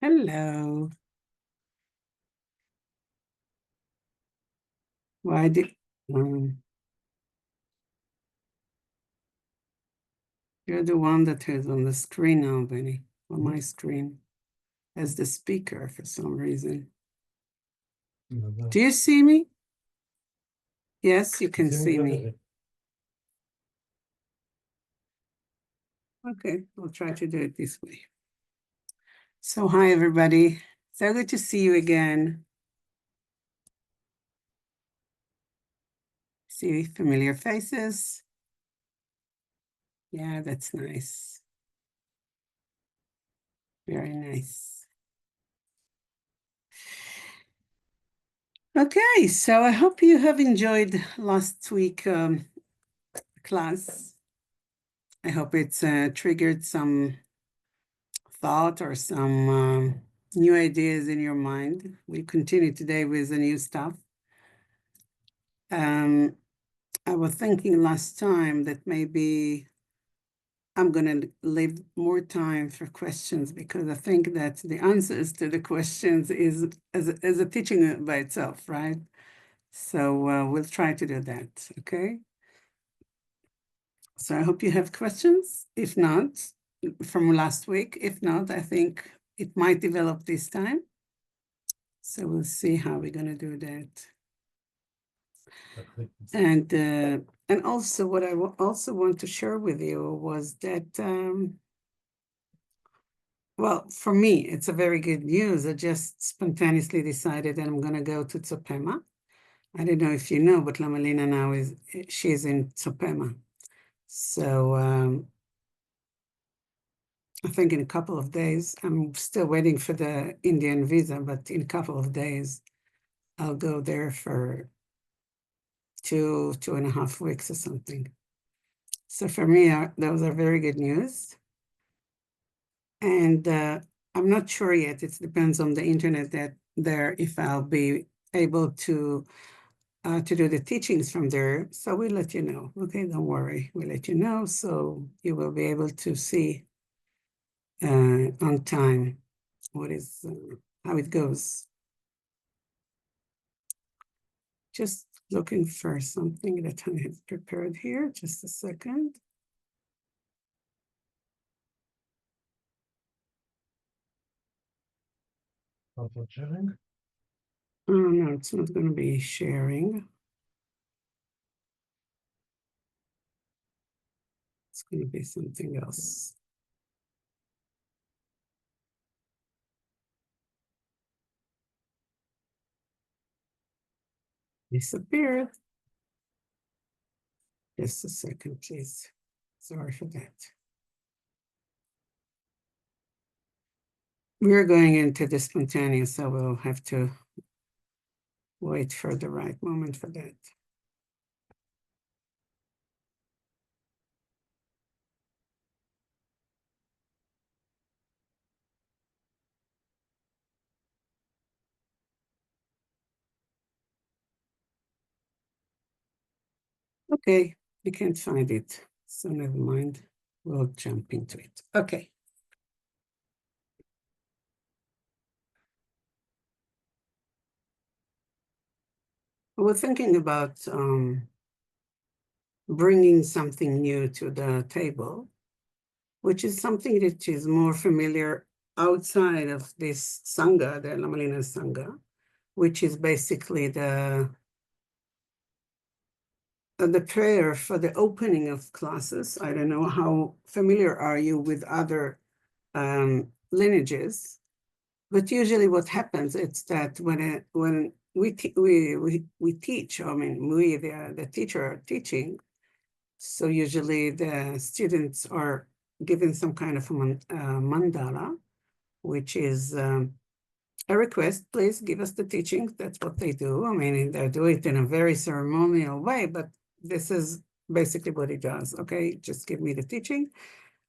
Hello. Why did um, you're the one that is on the screen now, Benny, on my screen as the speaker for some reason. Do you see me? Yes, you can see me. Okay, I'll try to do it this way. So, hi, everybody. So good to see you again. See familiar faces. Yeah, that's nice. Very nice. Okay, so I hope you have enjoyed last week class. I hope it's triggered some thought or some new ideas in your mind. We continue today with the new stuff. I was thinking last time that maybe I'm going to leave more time for questions because I think that the answers to the questions is as a teaching by itself, right? So we'll try to do that, okay? So I hope you have questions. If not, from last week. If not, I think it might develop this time. So we'll see how we're going to do that. And also what I also want to share with you was that, well, for me, it's a very good news. I just spontaneously decided that I'm going to go to Tzopema. I don't know if you know, but Lamalina now she's in Tzopema. So I think in a couple of days, I'm still waiting for the Indian visa, but in a couple of days, I'll go there for 2.5 weeks or something. So for me, those are very good news. And I'm not sure yet. It depends on the internet if I'll be able to do the teachings from there. So we'll let you know. Okay, don't worry. We'll let you know. So you will be able to see on time how it goes. Just looking for something that I have prepared here. Just a second. Sharing? Oh, no, it's not going to be sharing. It's going to be something else. Disappeared. Just a second, please. Sorry for that. We're going into the spontaneous, so we'll have to wait for the right moment for that. Okay, we can't find it, so never mind. We'll jump into it. Okay. We're thinking about bringing something new to the table, which is something that is more familiar outside of this Sangha, the Lamalina Sangha, which is basically the prayer for the opening of classes. I don't know how familiar are you with other lineages, but usually what happens is that when we teach, I mean, the teacher are teaching, so usually the students are given some kind of mandala, which is a request, please give us the teaching. That's what they do. I mean, they do it in a very ceremonial way, but this is basically what it does. Okay, just give me the teaching.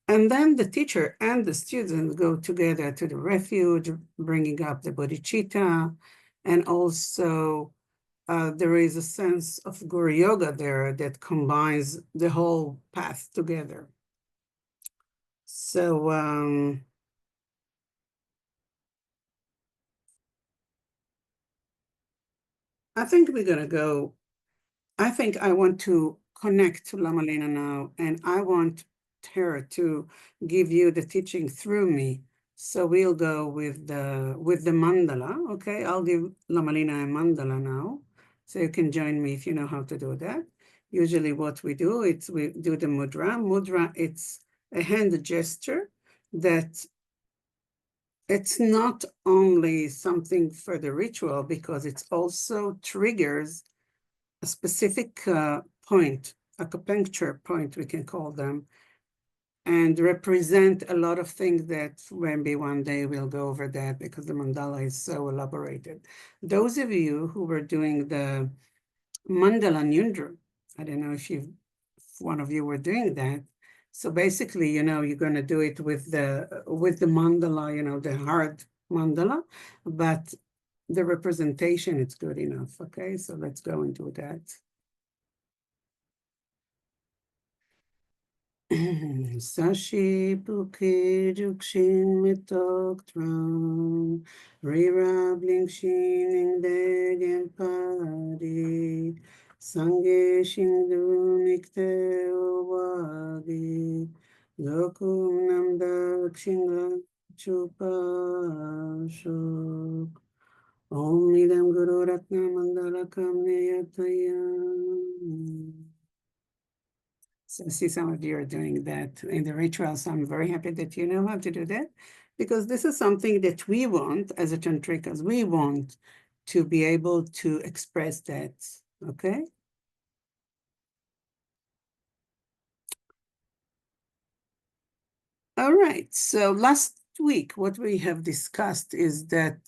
And then the teacher and the student go together to the refuge, bringing up the bodhicitta. And also there is a sense of Guru Yoga there that combines the whole path together. So I think we're gonna go. I think I want to connect to Lama Lena now, and I want her to give you the teaching through me. So we'll go with the mandala. Okay, I'll give Lama Lena a mandala now, so you can join me if you know how to do that. Usually, what we do, it's we do the mudra. Mudra, it's a hand gesture that it's not only something for the ritual because it also triggers a specific point, acupuncture point, we can call them, and represent a lot of things that maybe one day we'll go over that because the mandala is so elaborated. Those of you who were doing the mandala Nyundra, I don't know if one of you were doing that. So basically, you're going to do it with the mandala, the hard mandala, but the representation, it's good enough. Okay, so let's go into that. Sashi Puki Jukshin Mitok Tron Rira Blinkshin Degen Padi Sange Shindu Nikte Owadi Lokum Namda Kshinga Chupashok Om Idam Guru Ratna Mandala Kamneyatayam. So I see some of you are doing that in the ritual, so I'm very happy that you know how to do that, because this is something that we want as a tantrikas. We want to be able to express that, okay? All right, so last week, what we have discussed is that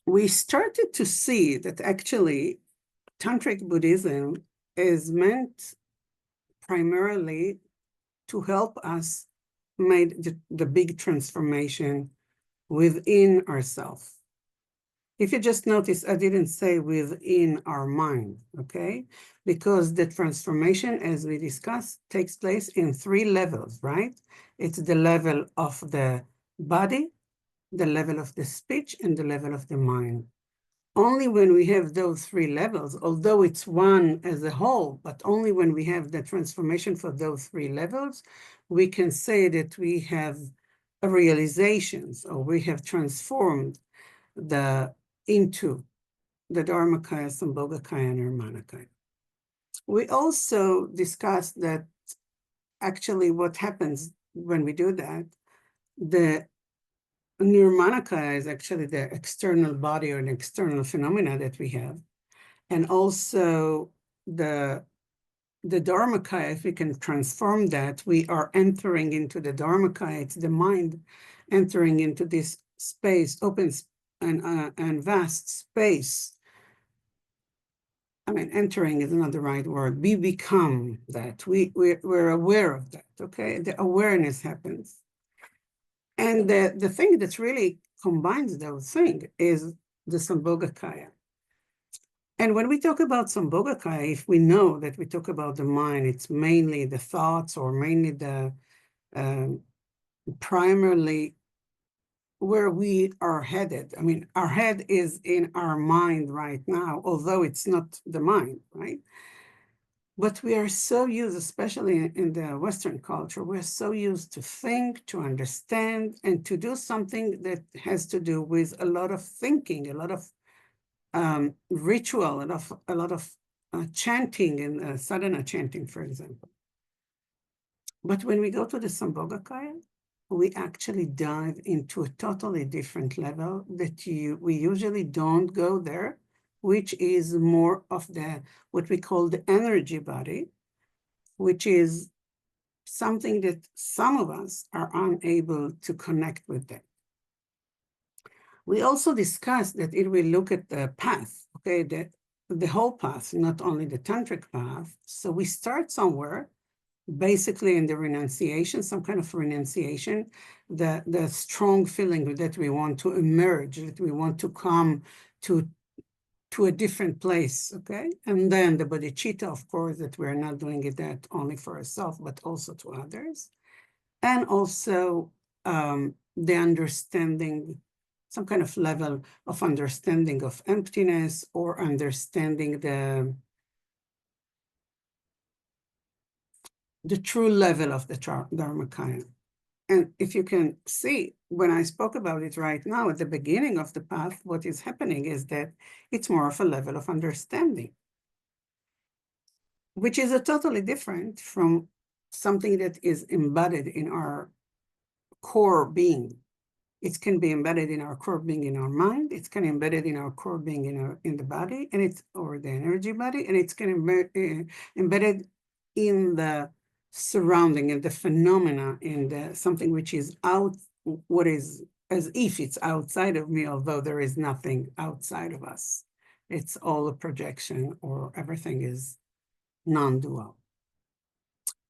we started to see that actually Tantric Buddhism is meant primarily to help us make the big transformation within ourselves. If you just notice, I didn't say within our mind, okay? Because the transformation, as we discussed, takes place in 3 levels, right? It's the level of the body, the level of the speech, and the level of the mind. Only when we have those 3 levels, although it's one as a whole, but only when we have the transformation for those 3 levels, we can say that we have realizations, or we have transformed into the Dharmakaya, Sambhogakaya, and Nirmanakaya. We also discussed that actually what happens when we do that, the Nirmanakaya is actually the external body or an external phenomena that we have. And also the Dharmakaya, if we can transform that, we are entering into the Dharmakaya, it's the mind entering into this space, open and vast space. I mean, entering is not the right word. We become that. We're aware of that, okay? The awareness happens. And the thing that really combines those things is the Sambhogakaya. And when we talk about Sambhogakaya, if we know that we talk about the mind, it's mainly the thoughts or mainly the primarily where we are headed. I mean, our head is in our mind right now, although it's not the mind, right? But we are so used, especially in the Western culture, we're so used to think, to understand, and to do something that has to do with a lot of thinking, a lot of ritual, a lot of chanting and sadhana chanting, for example. But when we go to the Sambhogakaya, we actually dive into a totally different level that we usually don't go there, which is more of what we call the energy body, which is something that some of us are unable to connect with that. We also discussed that if we look at the path, okay, the whole path, not only the tantric path. So we start somewhere, basically in the renunciation, some kind of renunciation, the strong feeling that we want to emerge, that we want to come to a different place, okay? And then the bodhicitta, of course, that we're not doing it that only for ourselves, but also to others. And also the understanding some kind of level of understanding of emptiness, or understanding the true level of the Dharmakaya. And if you can see, when I spoke about it right now at the beginning of the path, what is happening is that it's more of a level of understanding, which is a totally different from something that is embedded in our core being. It can be embedded in our core being in our mind. It can be embedded in our core being in the body, and it's or the energy body, and it's can be embedded in the surrounding and the phenomena, in the something which is out, what is as if it's outside of me, although there is nothing outside of us. It's all a projection, or everything is non-dual.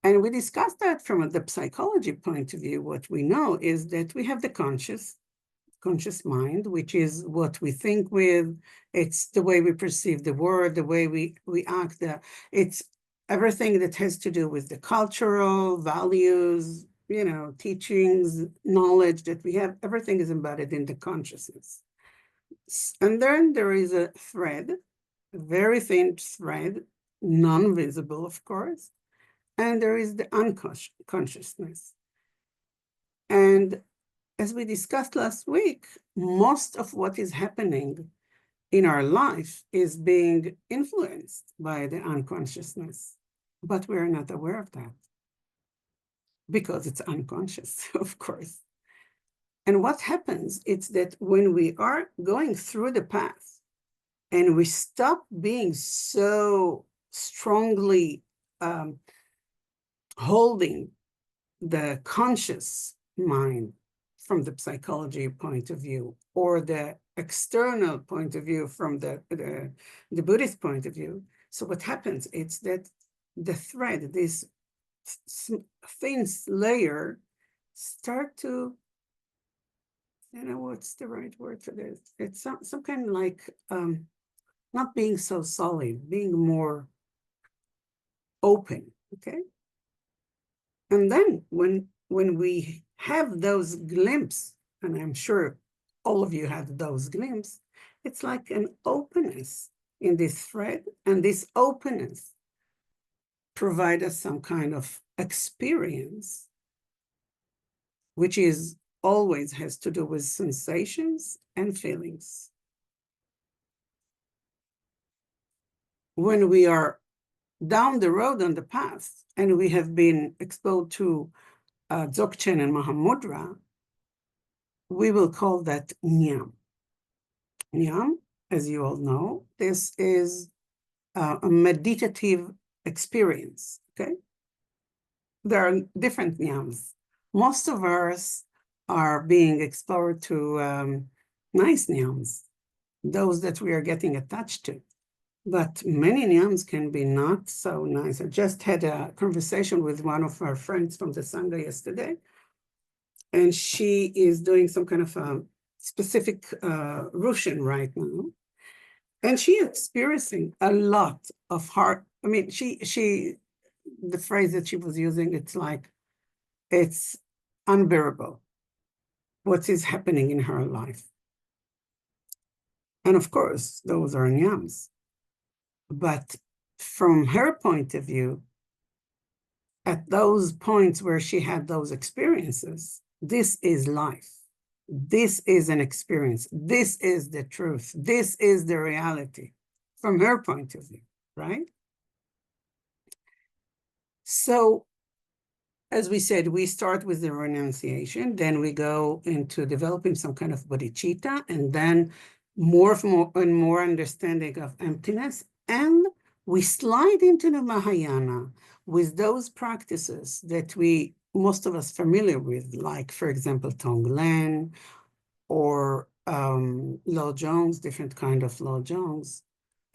And we discussed that from the psychology point of view. What we know is that we have the conscious mind, which is what we think with. It's the way we perceive the world, the way we act. It's everything that has to do with the cultural values, teachings, knowledge that we have. Everything is embedded in the consciousness. And then there is a thread, a very thin thread, non-visible, of course. And there is the unconsciousness. And as we discussed last week, most of what is happening in our life is being influenced by the unconsciousness, but we're not aware of that because it's unconscious, of course. And what happens is that when we are going through the path and we stop being so strongly holding the conscious mind from the psychology point of view, or the external point of view from the Buddhist point of view. So what happens is that the thread, this thin layer, start to, what's the right word for this? It's some kind of like not being so solid, being more open, okay? And then when we have those glimpses, and I'm sure all of you have those glimpses, it's like an openness in this thread, and this openness provides us some kind of experience, which is always has to do with sensations and feelings. When we are down the road on the path, and we have been exposed to Dzogchen and Mahamudra, we will call that Nyam. Nyam, as you all know, this is a meditative experience, okay? There are different Nyams. Most of us are being exposed to nice Nyams, those that we are getting attached to. But many Nyams can be not so nice. I just had a conversation with one of our friends from the Sangha yesterday, and she is doing some kind of a specific Roshan right now. And she is experiencing a lot of hard, I mean, the phrase that she was using, it's like, it's unbearable what is happening in her life. And of course, those are Nyams. But from her point of view, at those points where she had those experiences, this is life. This is an experience. This is the truth. This is the reality from her point of view, right? So, as we said, we start with the renunciation, then we go into developing some kind of bodhicitta, and then more and more understanding of emptiness, and we slide into the Mahayana with those practices that most of us familiar with, like, for example, Tonglen or Lo Jones, different kind of Lo Jones.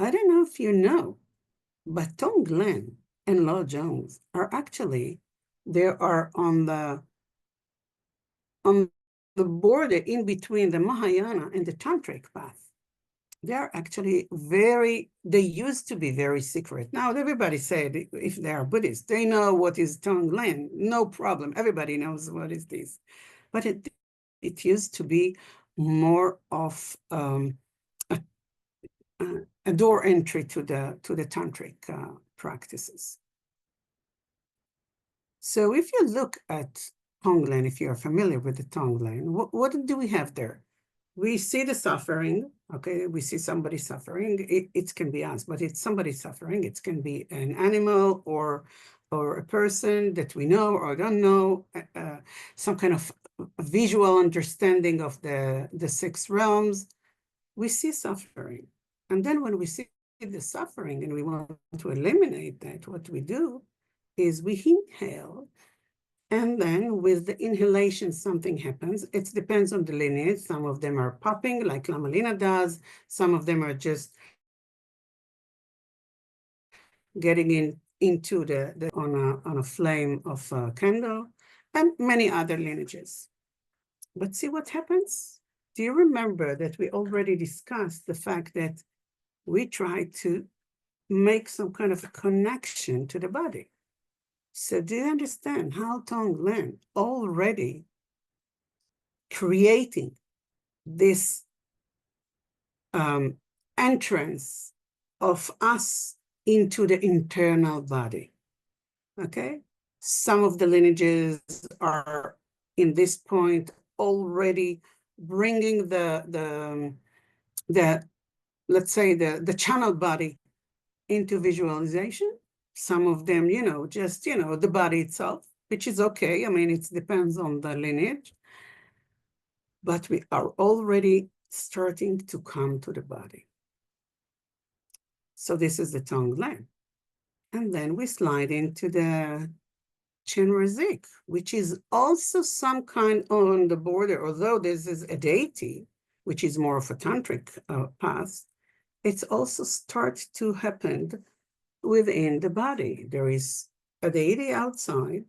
I don't know if you know, but Tonglen and Lo Jones are actually, they are on the border in between the Mahayana and the Tantric path. They're actually they used to be very secret. Now, everybody said if they are Buddhists, they know what is Tonglen, no problem. Everybody knows what is this. But it used to be more of a door entry to the tantric practices. So if you look at Tonglen, if you're familiar with the Tonglen, what do we have there? We see the suffering, okay? We see somebody suffering. It can be us, but it's somebody suffering. It can be an animal or a person that we know or don't know, some kind of visual understanding of the six realms. We see suffering. And then when we see the suffering and we want to eliminate that, what we do is we inhale, and then with the inhalation, something happens. It depends on the lineage. Some of them are popping, like Lama Lina does. Some of them are just getting into on a flame of a candle, and many other lineages. But see what happens? Do you remember that we already discussed the fact that we try to make some kind of a connection to the body? So do you understand how Tonglen already creating this entrance of us into the internal body, okay? Some of the lineages are in this point already bringing the let's say the channel body into visualization. Some of them, just, the body itself, which is okay. I mean, it depends on the lineage, but we are already starting to come to the body. So this is the Tonglen. And then we slide into the Chenrezig, which is also some kind on the border, although this is a deity, which is more of a tantric path, it's also starts to happen within the body. There is a deity outside,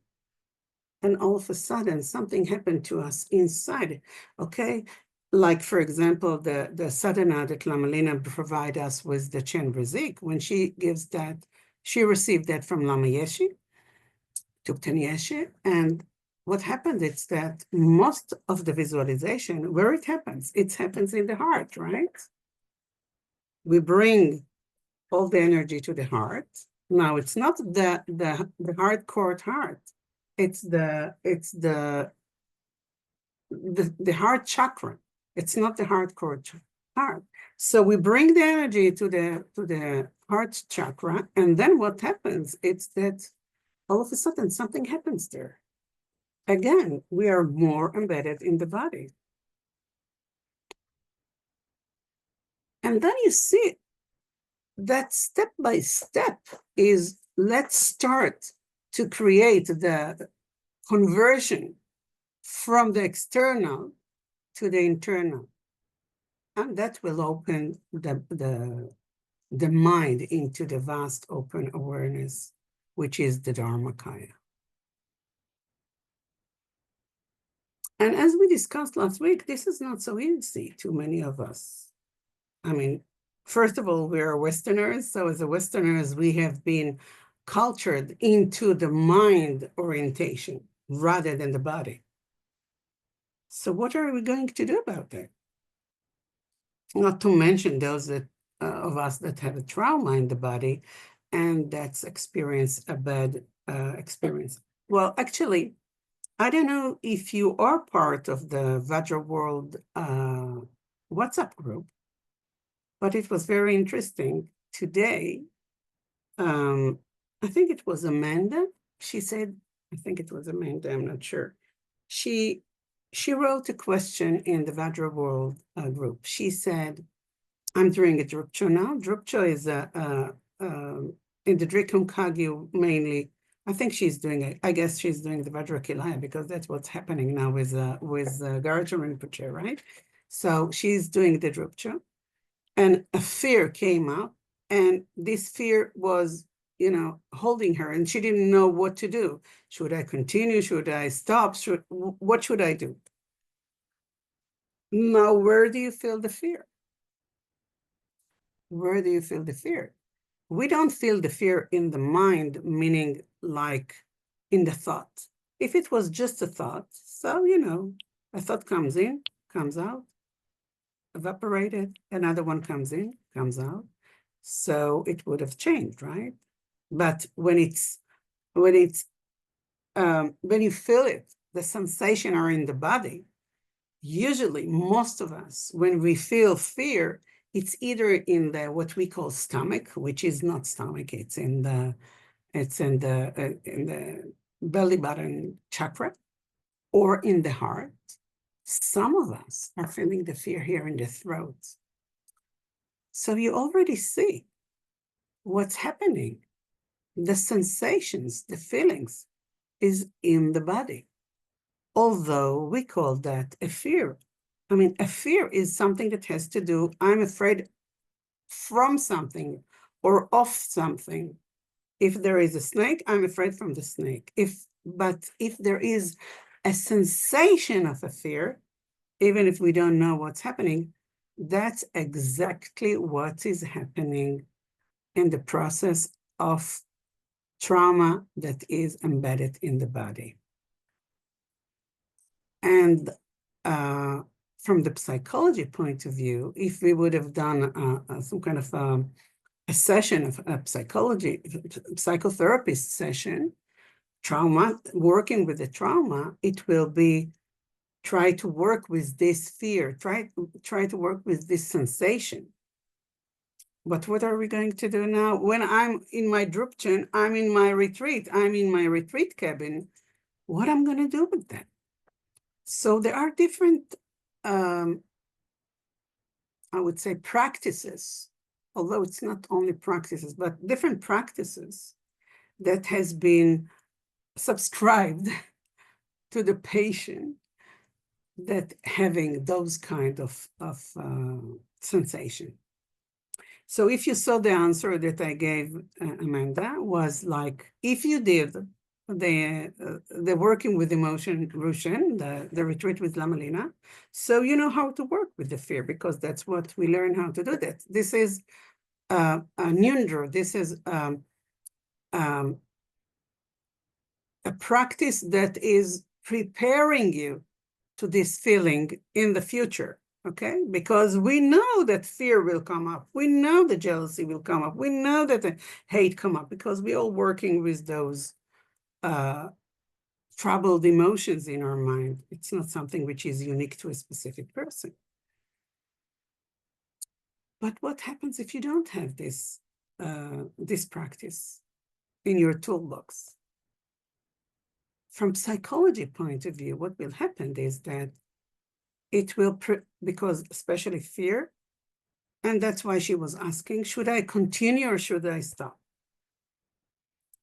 and all of a sudden something happened to us inside, okay? Like, for example, the sadhana that Lama Lina provide us with the Chenrezig, when she gives that, she received that from Lama Yeshe, Tupten Yeshe, and what happened is that most of the visualization, where it happens in the heart, right? We bring all the energy to the heart. Now, it's not the hardcore heart. It's the heart chakra. It's not the hardcore heart. So we bring the energy to the heart chakra, and then what happens? It's that all of a sudden something happens there. Again, we are more embedded in the body. And then you see that step by step is, let's start to create the conversion from the external to the internal. And that will open the mind into the vast open awareness, which is the Dharmakaya. And as we discussed last week, this is not so easy to many of us. I mean, first of all, we are Westerners. So as a Westerners, we have been cultured into the mind orientation rather than the body. So what are we going to do about that? Not to mention those that of us that have a trauma in the body and that's experienced a bad experience. Well, actually, I don't know if you are part of the Vajra World WhatsApp group, but it was very interesting. Today, I think it was Amanda. She said, I think it was Amanda, I'm not sure. She wrote a question in the Vajra World group. She said, I'm doing a Drupcho now. Drupcho is in the Drikum Kagyu mainly. I think she's doing it. I guess she's doing the Vajra Kilaya because that's what's happening now with Garaja Rinpoche, right? So she's doing the Drupcho, and a fear came up, and this fear was, holding her, and she didn't know what to do. Should I continue? Should I stop? What should I do? Now, where do you feel the fear? Where do you feel the fear? We don't feel the fear in the mind, meaning like in the thought. If it was just a thought, so, a thought comes in, comes out, evaporated, another one comes in, comes out. So it would have changed, right? But when when you feel it, the sensation are in the body. Usually, most of us, when we feel fear, it's either in the what we call stomach, which is not stomach, it's in the belly button chakra, or in the heart. Some of us are feeling the fear here in the throat. So you already see what's happening. The sensations, the feelings is in the body. Although we call that a fear. I mean, a fear is something that has to do, I'm afraid from something or of something. If there is a snake, I'm afraid from the snake. But if there is a sensation of a fear, even if we don't know what's happening, that's exactly what is happening in the process of trauma that is embedded in the body. And from the psychology point of view, if we would have done some kind of a session of a psychotherapist session, trauma, working with the trauma, it will be try to work with this fear, try to work with this sensation. But what are we going to do now? When I'm in my drupchen, I'm in my retreat cabin, what I'm going to do with that? So there are different, I would say, practices, although it's not only practices, but different practices that has been subscribed to the patient that having those kind of sensation. So if you saw the answer that I gave Amanda was like, if you did the working with emotion, Rushen, the retreat with Lamalina, so you know how to work with the fear, because that's what we learn how to do that. This is a Nyundro, this is a practice that is preparing you to this feeling in the future, okay? Because we know that fear will come up. We know the jealousy will come up. We know that the hate come up, because we're all working with those troubled emotions in our mind. It's not something which is unique to a specific person. But what happens if you don't have this practice in your toolbox? From psychology point of view, what will happen is that it will, because especially fear, and that's why she was asking, should I continue or should I stop?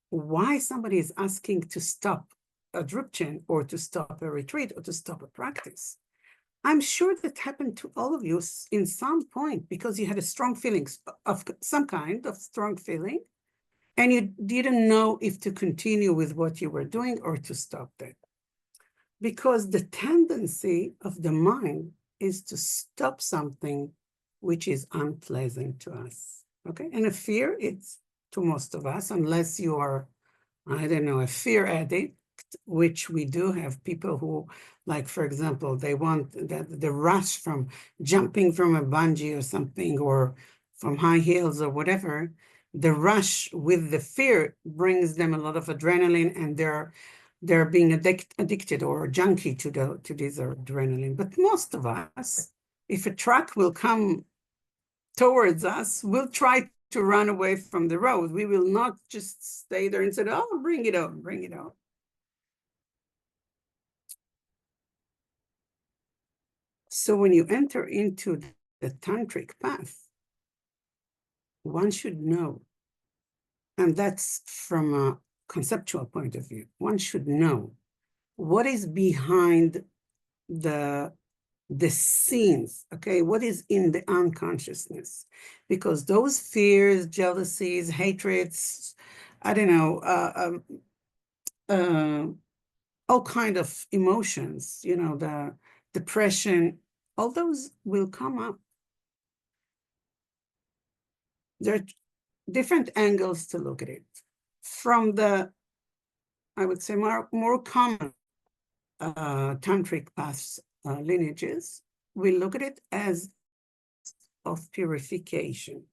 Why somebody is asking to stop a drupchen or to stop a retreat or to stop a practice? I'm sure that happened to all of you in some point, because you had a strong feelings of some kind of strong feeling, and you didn't know if to continue with what you were doing or to stop that. Because the tendency of the mind is to stop something which is unpleasant to us, okay? And a fear, it's to most of us, unless you are, I don't know, a fear addict, which we do have people who, like, for example, they want the rush from jumping from a bungee or something, or from high heels or whatever. The rush with the fear brings them a lot of adrenaline, and they're being addicted or junkie to this adrenaline. But most of us, if a truck will come towards us, we'll try to run away from the road. We will not just stay there and say, oh, bring it on, bring it on. So when you enter into the tantric path, one should know, and that's from a conceptual point of view, one should know what is behind the scenes, okay? What is in the unconsciousness? Because those fears, jealousies, hatreds, I don't know, all kind of emotions, you know, the depression, all those will come up. There are different angles to look at it. From the, I would say, more common tantric paths lineages, we look at it as of purification.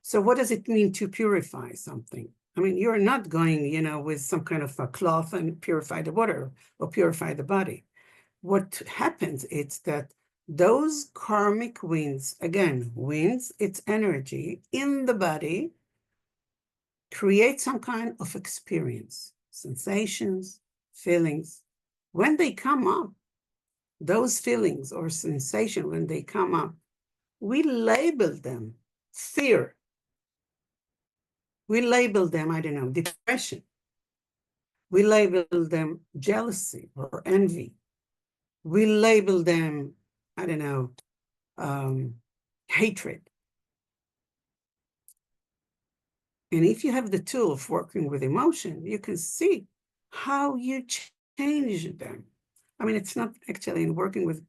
So what does it mean to purify something? I mean, you're not going, with some kind of a cloth and purify the water or purify the body. What happens is that those karmic winds, again, winds, it's energy in the body, create some kind of experience, sensations, feelings. When they come up, those feelings or sensation, when they come up, we label them fear. We label them, I don't know, depression. We label them jealousy or envy. We label them, I don't know, hatred. And if you have the tool of working with emotion, you can see how you change them. I mean, it's not actually in working with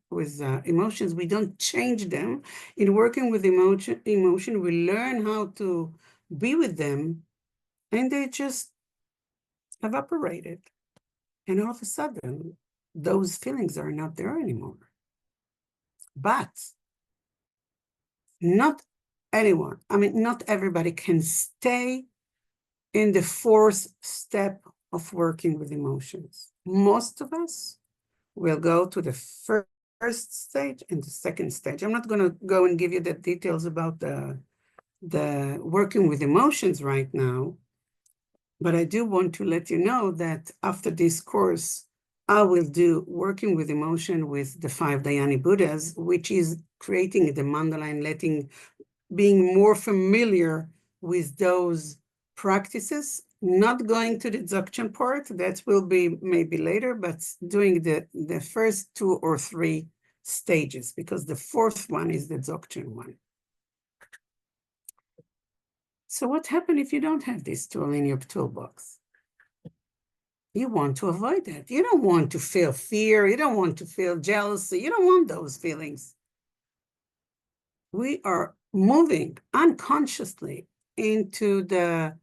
emotions, we don't change them. In working with emotion, we learn how to be with them, and they just evaporated. And all of a sudden, those feelings are not there anymore. But not anyone, I mean, not everybody can stay in the fourth step of working with emotions. Most of us will go to the first stage and the second stage. I'm not going to go and give you the details about the working with emotions right now, but I do want to let you know that after this course, I will do working with emotion with the 5 Dhyani Buddhas, which is creating the mandala and being more familiar with those practices, not going to the dzogchen part, that will be maybe later, but doing the first 2 or 3 stages, because the fourth one is the dzogchen one. So what happens if you don't have this tool in your toolbox? You want to avoid that. You don't want to feel fear. You don't want to feel jealousy. You don't want those feelings. We are moving unconsciously into the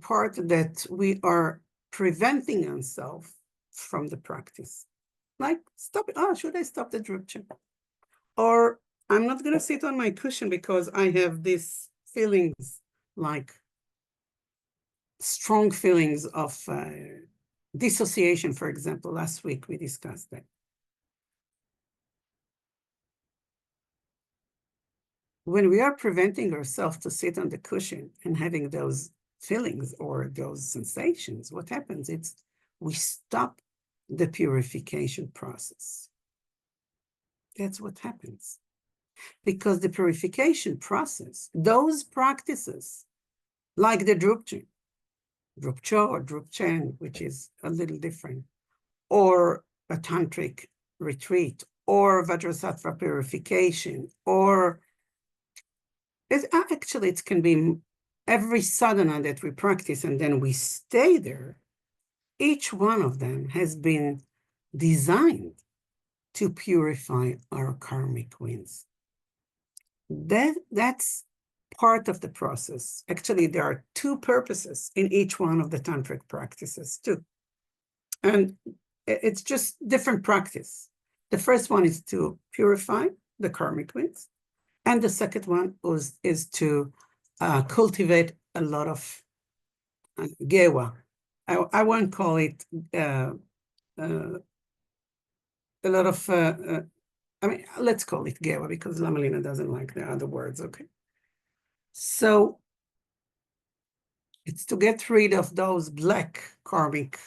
part that we are preventing ourselves from the practice. Like, stop it. Oh, should I stop the drip check? Or I'm not going to sit on my cushion because I have these feelings, like strong feelings of dissociation, for example. Last week we discussed that. When we are preventing ourselves to sit on the cushion and having those feelings or those sensations, what happens? It's we stop the purification process. That's what happens. Because the purification process, those practices, like the Drupchen, Drupcho or Drupchen, which is a little different, or a tantric retreat, or Vajrasattva purification, or it can be every sadhana that we practice and then we stay there. Each one of them has been designed to purify our karmic winds. That's part of the process. Actually, there are 2 purposes in each one of the tantric practices too. And it's just different practice. The first one is to purify the karmic winds. And the second one is to cultivate a lot of gewa. I won't call it a lot of, I mean, let's call it gewa because Lamalina doesn't like the other words, okay? So it's to get rid of those black karmic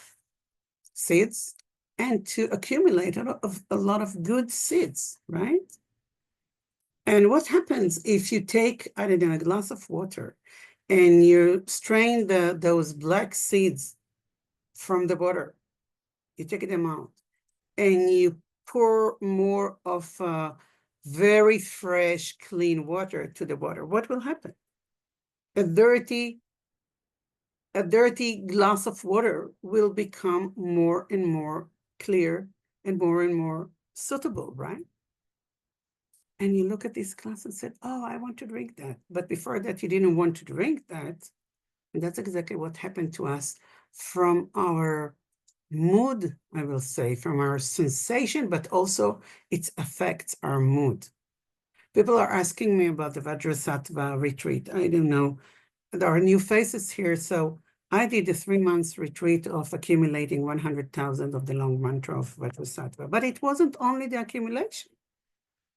seeds and to accumulate a lot of good seeds, right? And what happens if you take, I don't know, a glass of water and you strain those black seeds from the water, you take them out, and you pour more of very fresh, clean water to the water, what will happen? A dirty glass of water will become more and more clear and more suitable, right? And you look at this glass and said, oh, I want to drink that. But before that, you didn't want to drink that. And that's exactly what happened to us from our mood, I will say, from our sensation, but also it affects our mood. People are asking me about the Vajrasattva retreat. I don't know. There are new faces here. So I did a 3 month retreat of accumulating 100,000 of the long mantra of Vajrasattva. But it wasn't only the accumulation.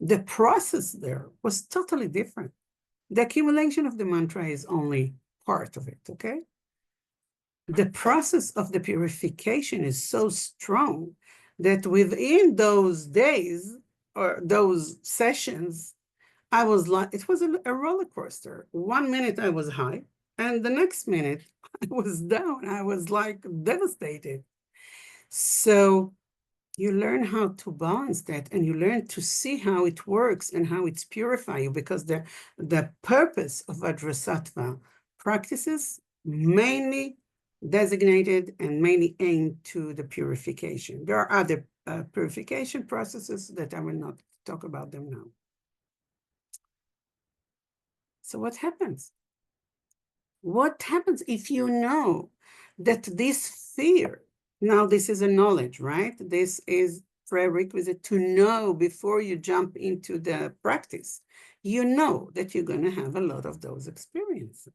The process there was totally different. The accumulation of the mantra is only part of it, okay? The process of the purification is so strong that within those days or those sessions, I was like, it was a roller coaster. 1 minute I was high, and the next minute I was down. I was like devastated. So you learn how to balance that, and you learn to see how it works and how it's purify you, because the purpose of Vajrasattva practices mainly designated and mainly aimed to the purification. There are other purification processes that I will not talk about them now. So what happens? What happens if you know that this fear, now this is a knowledge, right? This is prerequisite to know before you jump into the practice. You know that you're going to have a lot of those experiences.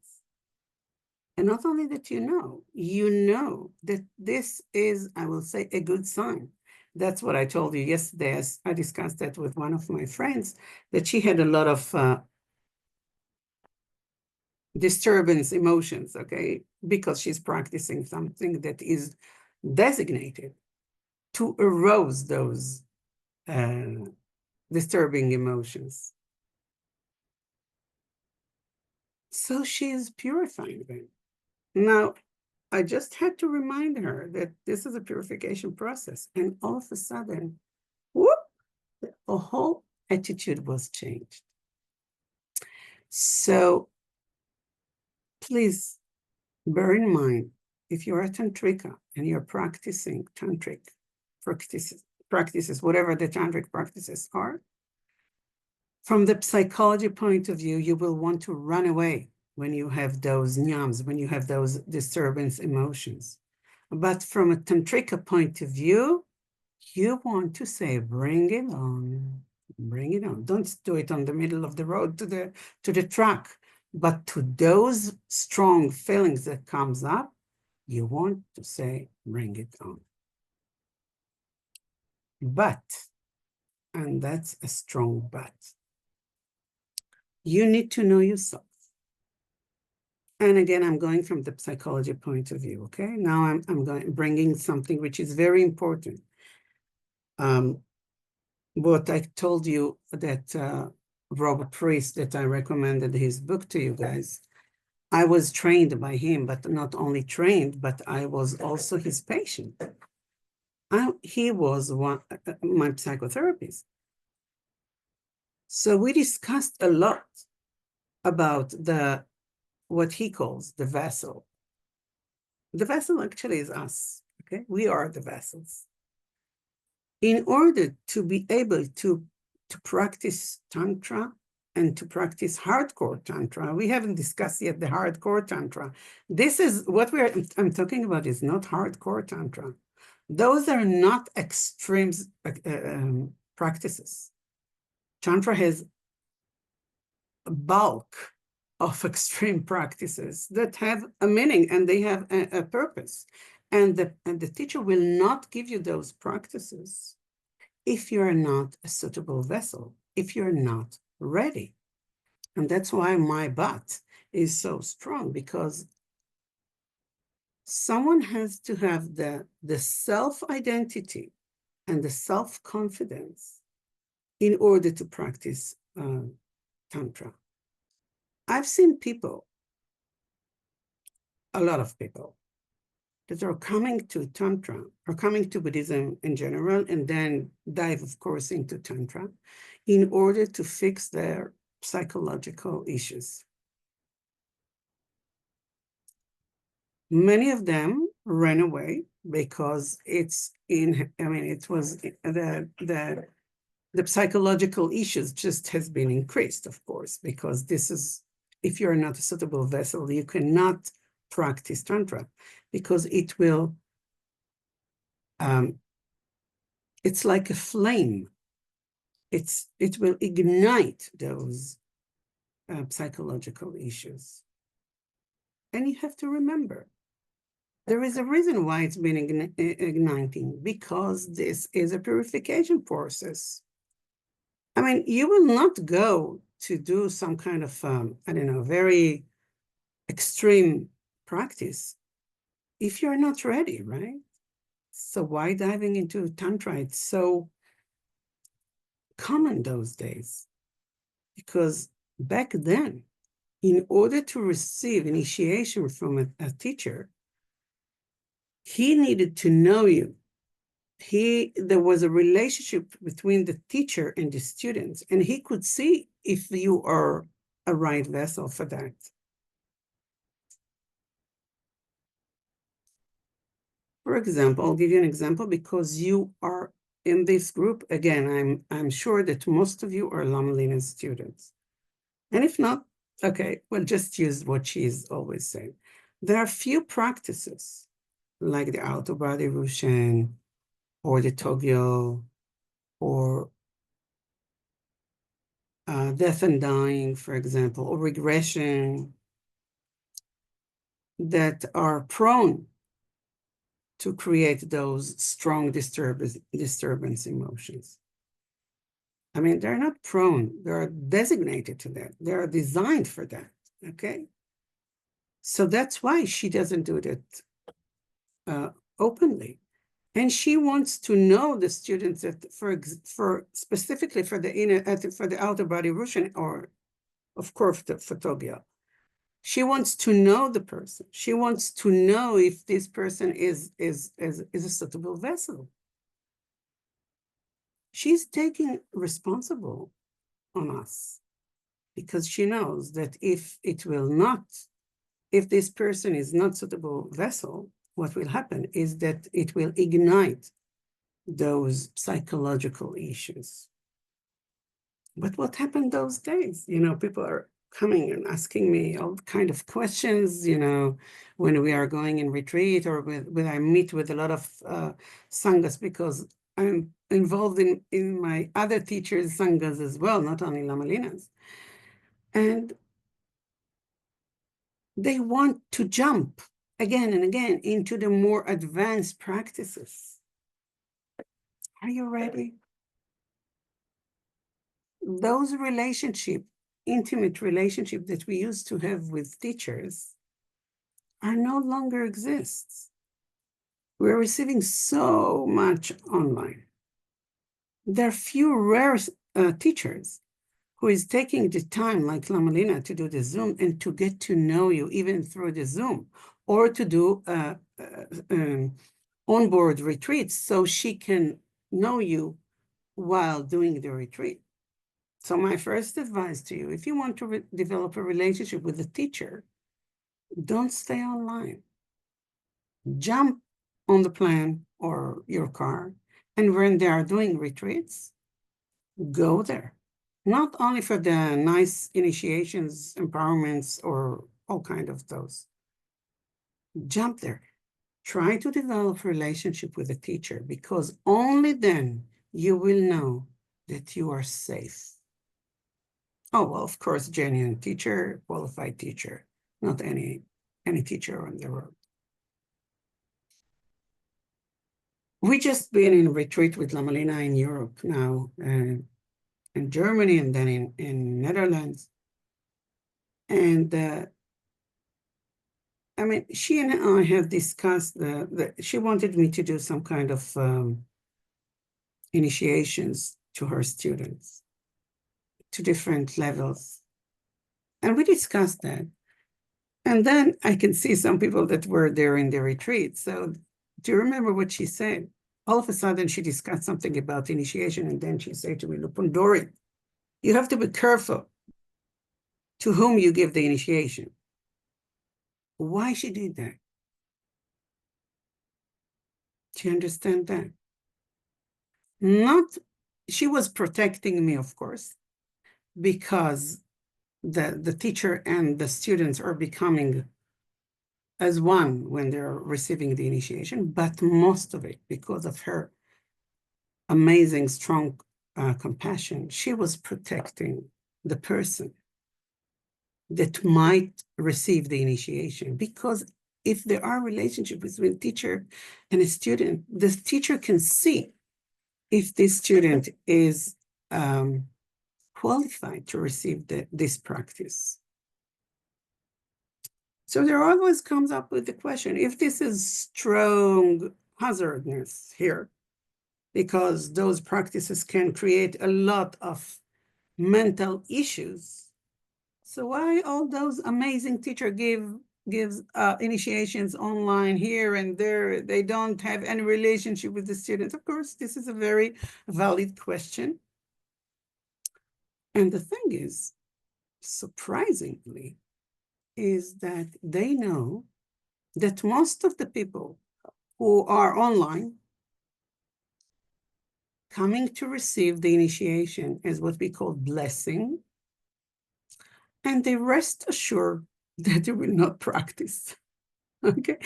And not only that you know that this is, I will say, a good sign. That's what I told you yesterday, as I discussed that with one of my friends, that she had a lot of disturbance emotions, okay, because she's practicing something that is designated to arouse those disturbing emotions. So she is purifying them. Now, I just had to remind her that this is a purification process, and all of a sudden, whoop, the whole attitude was changed. So please bear in mind, if you're a tantrika and you're practicing tantric practices, whatever the tantric practices are, from the psychology point of view, you will want to run away when you have those nyams, when you have those disturbance emotions. But from a tantrika point of view, you want to say, bring it on, bring it on. Don't do it on the middle of the road to the truck. But to those strong feelings that comes up, you want to say, bring it on. But, and that's a strong but, you need to know yourself. And again, I'm going from the psychology point of view, okay? Now I'm bringing something which is very important. What I told you that Robert Priest, that I recommended his book to you guys, I was trained by him, but not only trained, but I was also his patient. He was my psychotherapist. So we discussed a lot about what he calls the vessel. The vessel actually is us, okay? We are the vessels. In order to be able to practice Tantra and to practice hardcore Tantra, we haven't discussed yet the hardcore Tantra. This is what I'm talking about is not hardcore Tantra. Those are not extreme practices. Tantra has a bulk of extreme practices that have a meaning and they have a purpose. And the teacher will not give you those practices if you're not a suitable vessel, if you're not ready. And that's why my but is so strong, because someone has to have the self-identity and the self-confidence in order to practice Tantra. I've seen people, a lot of people, that are coming to Tantra, or coming to Buddhism in general, and then dive, of course, into Tantra, in order to fix their psychological issues. Many of them ran away because it was the psychological issues just has been increased, of course, because this is, if you're not a suitable vessel, you cannot practice Tantra, because it will it's like a flame. It will ignite those psychological issues. And you have to remember, there is a reason why it's been igniting, because this is a purification process. I mean, you will not go to do some kind of, I don't know, very extreme practice if you're not ready, right? So why diving into Tantra? It's so common those days, because back then, in order to receive initiation from a teacher, he needed to know you. There was a relationship between the teacher and the students, and he could see if you are a right vessel for that. For example, I'll give you an example, because you are in this group. Again, I'm sure that most of you are Lama Lina's students. And if not, okay, well, just use what she's always saying. There are few practices like the out-of-body Rushen or the Togyo or death and dying, for example, or regression, that are prone to create those strong disturbance emotions. I mean, they're not prone, they're designated to that. They're designed for that, okay? So that's why she doesn't do that openly. And she wants to know the students that, for specifically for the outer body Rushan, or of course the photogya. She wants to know the person. She wants to know if this person is a suitable vessel. She's taking responsible on us, because she knows that if this person is not suitable vessel, what will happen is that it will ignite those psychological issues. But what happened those days? People are coming and asking me all kind of questions, when we are going in retreat, or when I meet with a lot of sanghas, because I'm involved in my other teachers' sanghas as well, not only Lama Lina's. And they want to jump again and again into the more advanced practices. Are you ready? Those intimate relationship that we used to have with teachers are no longer exists. We're receiving so much online. There are few rare teachers who is taking the time, like Lama Lina, to do the Zoom and to get to know you even through the Zoom, or to do onboard retreats so she can know you while doing the retreat. So my first advice to you, if you want to develop a relationship with a teacher, don't stay online. Jump on the plane or your car, and when they are doing retreats, go there. Not only for the nice initiations, empowerments, or all kind of those. Jump there. Try to develop a relationship with a teacher, because only then you will know that you are safe. Oh, well, of course, genuine teacher, qualified teacher, not any teacher on the road. We just been in retreat with Lama Lina in Europe now, in Germany, and then in Netherlands. And I mean, she and I have discussed she wanted me to do some kind of initiations to her students to different levels. And we discussed that. And then I can see some people that were there in the retreat. So do you remember what she said? All of a sudden, she discussed something about initiation, and then she said to me, Lupundori, you have to be careful to whom you give the initiation. Why she did that? Do you understand that? She was protecting me, of course, because the teacher and the students are becoming as one when they're receiving the initiation, but most of it, because of her amazing, strong compassion, she was protecting the person that might receive the initiation. Because if there are relationships between teacher and a student, the teacher can see if this student is qualified to receive this practice. So there always comes up with the question, if this is strong hazardness here, because those practices can create a lot of mental issues, so why all those amazing teachers gives initiations online here and there? They don't have any relationship with the students. Of course, this is a very valid question. And the thing is, surprisingly, is that they know that most of the people who are online coming to receive the initiation is what we call blessing, and they rest assured that they will not practice. Okay.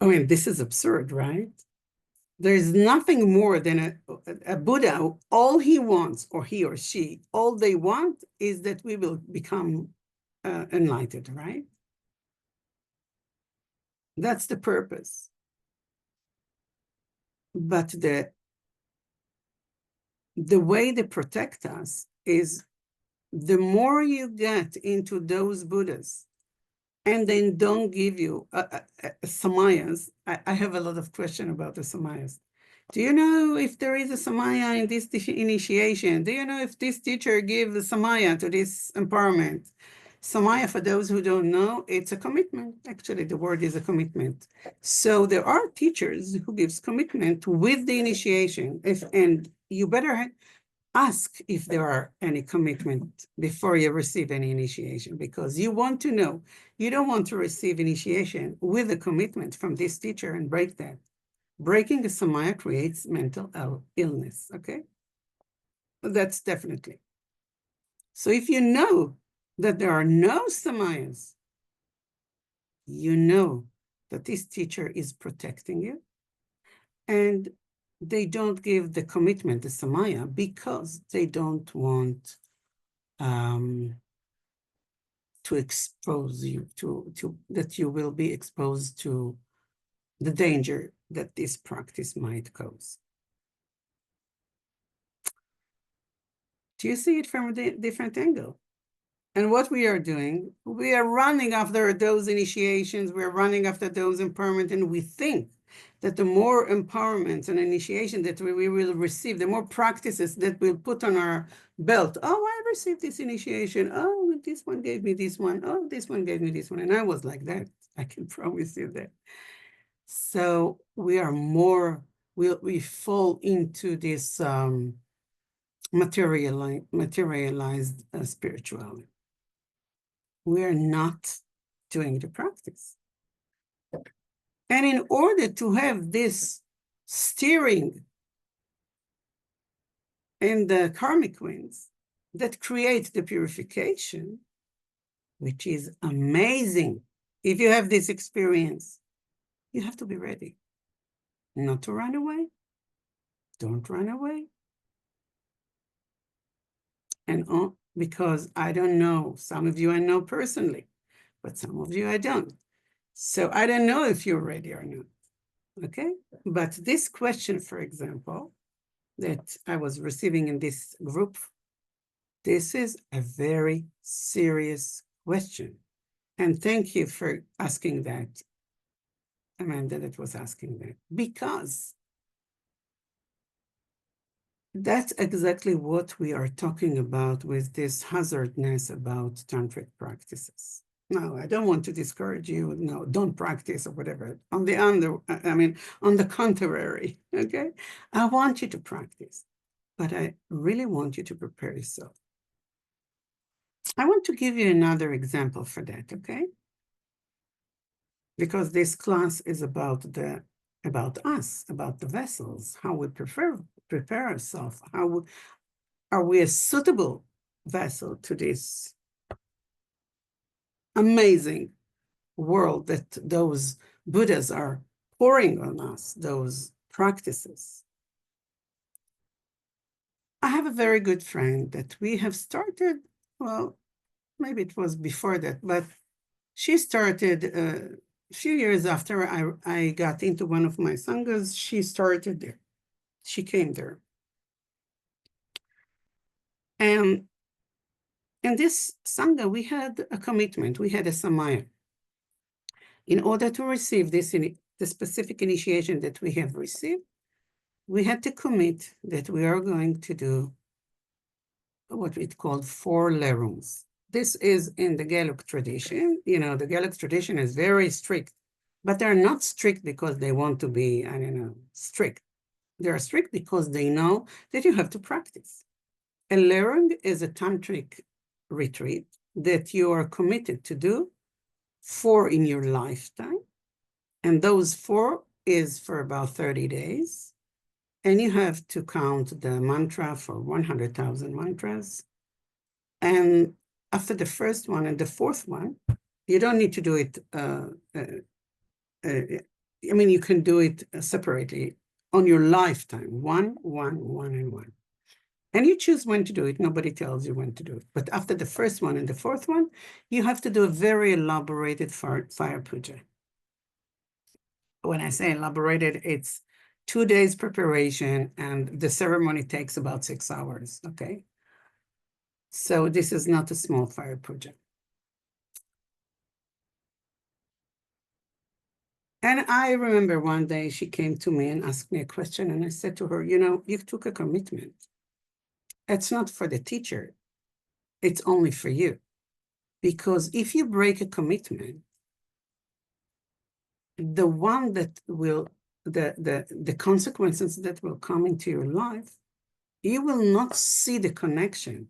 I mean, this is absurd, right? There's nothing more than a Buddha. All he wants, or he or she, all they want is that we will become enlightened, right? That's the purpose. But the way they protect us is the more you get into those Buddhas and then don't give you samayas. I have a lot of questions about the samayas. Do you know if there is a samaya in this initiation? Do you know if this teacher gives the samaya to this empowerment? Samaya, for those who don't know, it's a commitment. Actually, the word is a commitment. So there are teachers who gives commitment with the initiation. And you better ask if there are any commitment before you receive any initiation, because you want to know. You don't want to receive initiation with a commitment from this teacher and break that. Breaking a samaya creates mental illness, okay? That's definitely. So if you know that there are no samayas, you know that this teacher is protecting you, and they don't give the commitment, the samaya, because they don't want to expose you to that you will be exposed to the danger that this practice might cause. Do you see it from a different angle? And what we are doing, we are running after those initiations, we're running after those empowerment, and we think that the more empowerment and initiation that we will receive, the more practices that we'll put on our belt. Oh, I received this initiation. Oh, this one gave me this one. Oh, this one gave me this one. And I was like that. I can promise you that. So we are more, we fall into this materialized spirituality. We're not doing the practice. And in order to have this steering in the karmic winds that create the purification, which is amazing. If you have this experience, you have to be ready not to run away. Don't run away. And because I don't know, some of you I know personally, but some of you I don't. So I don't know if you're ready or not, okay? But this question, for example, that I was receiving in this group, this is a very serious question. And thank you for asking that, Amanda, that was asking that, because that's exactly what we are talking about with this hazardness about tantric practices. No, I don't want to discourage you. No, don't practice or whatever. On the contrary, okay? I want you to practice, but I really want you to prepare yourself. I want to give you another example for that, okay? Because this class is about us, about the vessels, how we prepare ourselves, are we a suitable vessel to this amazing world that those Buddhas are pouring on us, those practices. I have a very good friend that we have started, well, maybe it was before that, but she started a few years after I got into one of my sanghas. She started there. She came there. And in this sangha, we had a commitment. We had a samaya. In order to receive the specific initiation that we have received, we had to commit that we are going to do what we call 4 lerums. This is in the Gelug tradition. You know, the Gelug tradition is very strict, but they're not strict because they want to be, I don't know, strict. They're strict because they know that you have to practice. A lerung is a tantric retreat that you are committed to do 4 in your lifetime. And those 4 is for about 30 days. And you have to count the mantra for 100,000 mantras. And after the first one and the 4th one, you don't need to do it, I mean, you can do it separately on your lifetime, 1, 1, 1, and 1. And you choose when to do it. Nobody tells you when to do it. But after the first one and the 4th one, you have to do a very elaborated fire puja. When I say elaborated, it's 2 days preparation, and the ceremony takes about 6 hours, okay? So this is not a small fire puja. And I remember one day she came to me and asked me a question, and I said to her, you know, you took a commitment. It's not for the teacher. It's only for you. Because if you break a commitment, the one that will, the consequences that will come into your life, you will not see the connection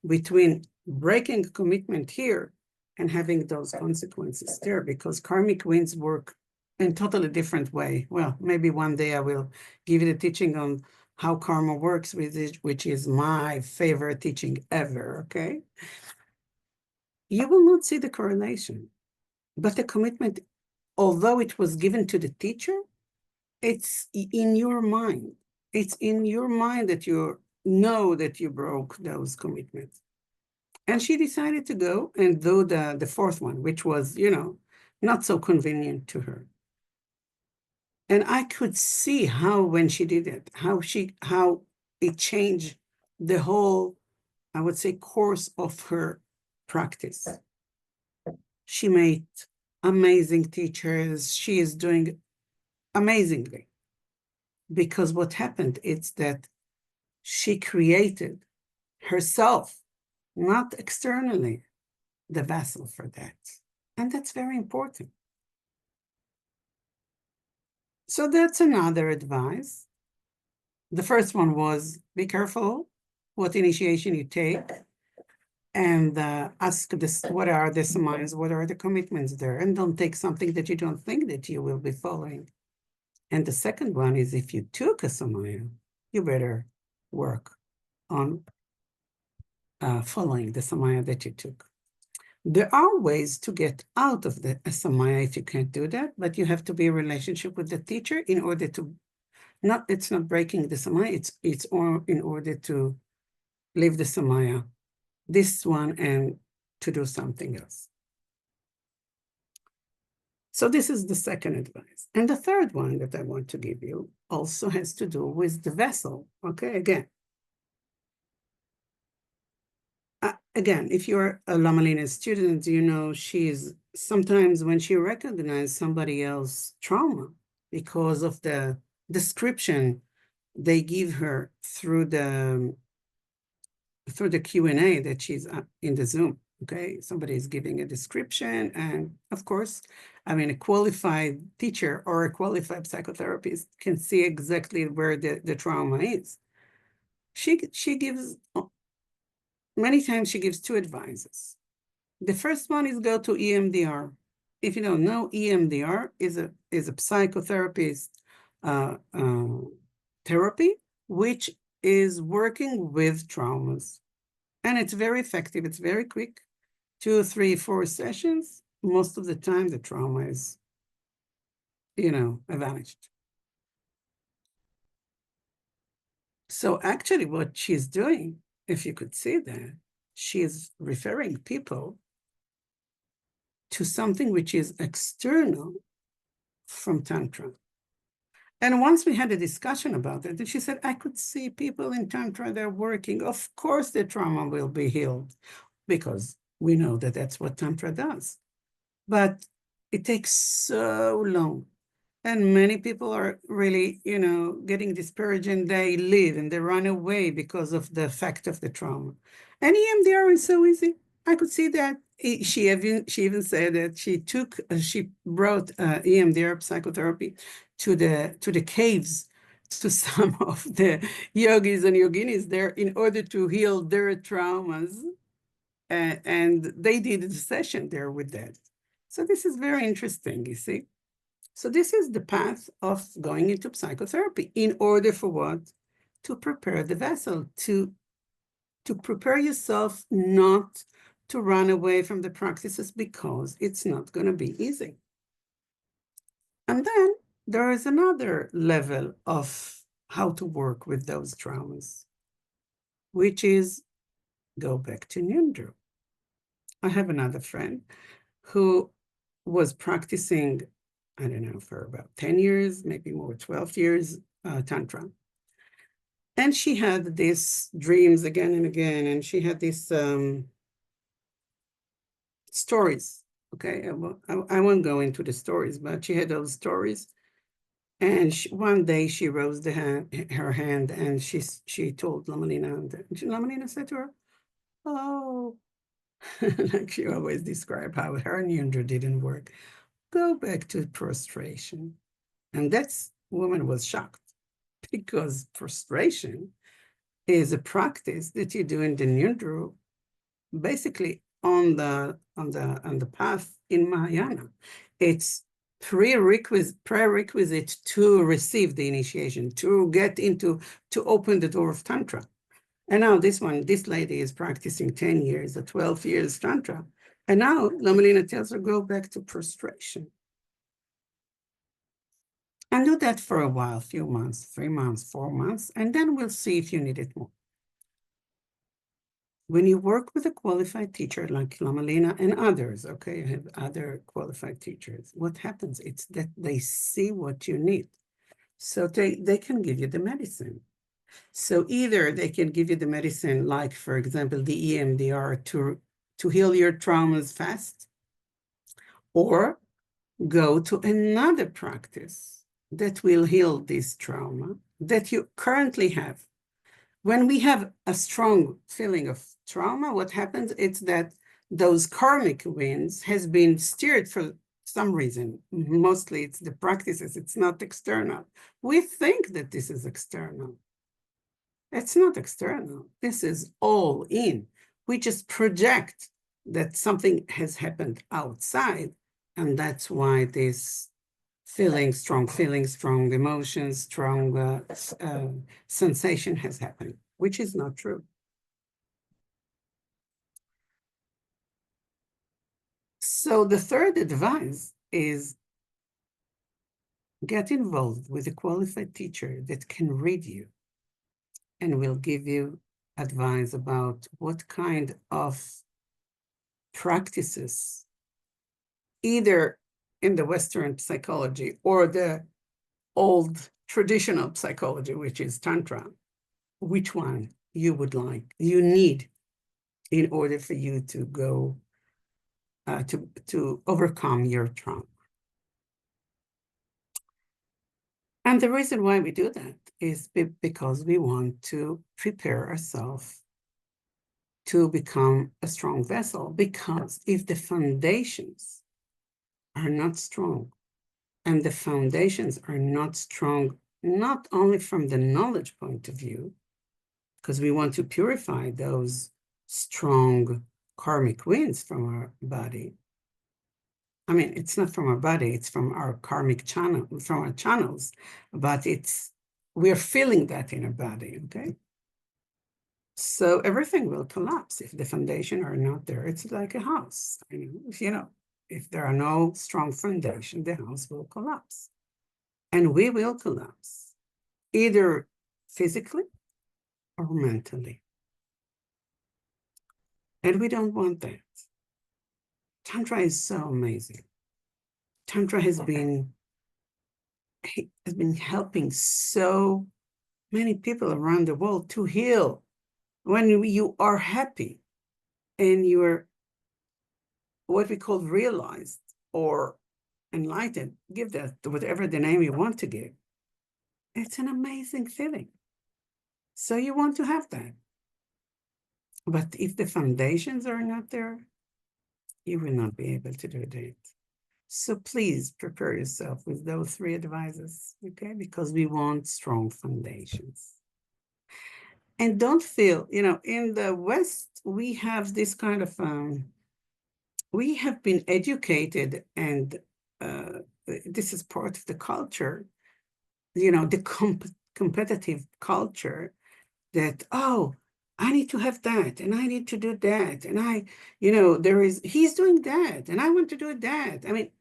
between breaking a commitment here and having those consequences there, because karmic winds work in totally different way. Well, maybe one day I will give you the teaching on how karma works with it, which is my favorite teaching ever, okay? You will not see the correlation, but the commitment, although it was given to the teacher, it's in your mind. It's in your mind that you know that you broke those commitments. And she decided to go and do the 4th one, which was, you know, not so convenient to her. And I could see how, when she did it, how it changed the whole, I would say, course of her practice. She made amazing teachers. She is doing amazingly. Because what happened is that she created herself, not externally, the vessel for that. And that's very important. So that's another advice. The first one was, be careful what initiation you take, and ask this, what are the samayas, what are the commitments there, and don't take something that you don't think that you will be following. And the second one is, if you took a samaya, you better work on following the samaya that you took. There are ways to get out of the samaya if you can't do that, but you have to be in relationship with the teacher in order to, it's not breaking the samaya, it's in order to leave the samaya, this one, and to do something else. So this is the second advice. And the third one that I want to give you also has to do with the vessel, okay? Again, if you're a Lama Lina student, you know she's sometimes, when she recognizes somebody else's trauma because of the description they give her through the Q&A that she's in the Zoom, okay? Somebody is giving a description, and of course, I mean, a qualified teacher or a qualified psychotherapist can see exactly where the trauma is. She gives, many times she gives 2 advices. The first one is go to EMDR. If you don't know, EMDR is a psychotherapist therapy, which is working with traumas. And it's very effective. It's very quick, 2, 3, 4 sessions. most of the time the trauma is, vanished. So actually what she's doing, if you could see that, she is referring people to something which is external from Tantra. And once we had a discussion about it, and she said, I could see people in Tantra, they're working. Of course, the trauma will be healed because we know that that's what Tantra does. But it takes so long. And many people are really, getting discouraged, and they leave and they run away because of the effect of the trauma. And EMDR is so easy. I could see that. She even said that she brought EMDR psychotherapy to the caves, to some of the yogis and yoginis there, in order to heal their traumas. And they did a session there with that. So this is very interesting, you see. So this is the path of going into psychotherapy in order for what? To prepare the vessel, to prepare yourself not to run away from the practices, because it's not going to be easy. And then there is another level of how to work with those traumas, which is go back to Nyundru. I have another friend who was practicing, I don't know, for about 10 years, maybe more, 12 years, Tantra. And she had these dreams again and again, and she had these stories. Okay, I won't go into the stories, but she had those stories. And one day she raised her hand, and she told Lamalina, and Lamalina said to her, oh, like she always described how her Nyundra didn't work. Go back to prostration. And that's, woman was shocked, because prostration is a practice that you do in the Nyundru, basically on the path in Mahayana. It's prerequisite to receive the initiation, to open the door of Tantra. And now this lady is practicing 10 years or 12 years Tantra. And now Lamalina tells her, go back to prostration. And do that for a while, a few months, 3 months, 4 months, and then we'll see if you need it more. When you work with a qualified teacher like Lamalina and others, okay, I have other qualified teachers, what happens? It's that they see what you need. So they can give you the medicine. So either they can give you the medicine, like, for example, the EMDR to heal your traumas fast, or go to another practice that will heal this trauma that you currently have. When we have a strong feeling of trauma, what happens is that those karmic winds has been steered for some reason. Mostly it's the practices, it's not external. We think that this is external. It's not external. This is all in. We just project that something has happened outside, and that's why this strong feelings, strong emotions, strong sensation has happened, which is not true. So the third advice is get involved with a qualified teacher that can read you and will give you advice about what kind of practices, either in the Western psychology or the old traditional psychology, which is Tantra, which one you would like, you need in order for you to go to overcome your trauma. And the reason why we do that is because we want to prepare ourselves to become a strong vessel. Because if the foundations are not strong, and the foundations are not strong, not only from the knowledge point of view, because we want to purify those strong karmic winds from our body. I mean, it's not from our body, it's from our karmic channel, from our channels, but we're feeling that in our body, okay? So everything will collapse if the foundation are not there. It's like a house, if there are no strong foundation, the house will collapse. And we will collapse, either physically or mentally. And we don't want that. Tantra is so amazing. Tantra has been helping so many people around the world to heal. When you are happy and you're what we call realized or enlightened, give that whatever the name you want to give, it's an amazing feeling. So you want to have that. But if the foundations are not there, you will not be able to do that. So please prepare yourself with those 3 advices, okay? Because we want strong foundations. And don't feel, in the West, we have this kind of, we have been educated, and this is part of the culture, the competitive culture that, oh, I need to have that, and I need to do that, and he's doing that, and I want to do that. I mean,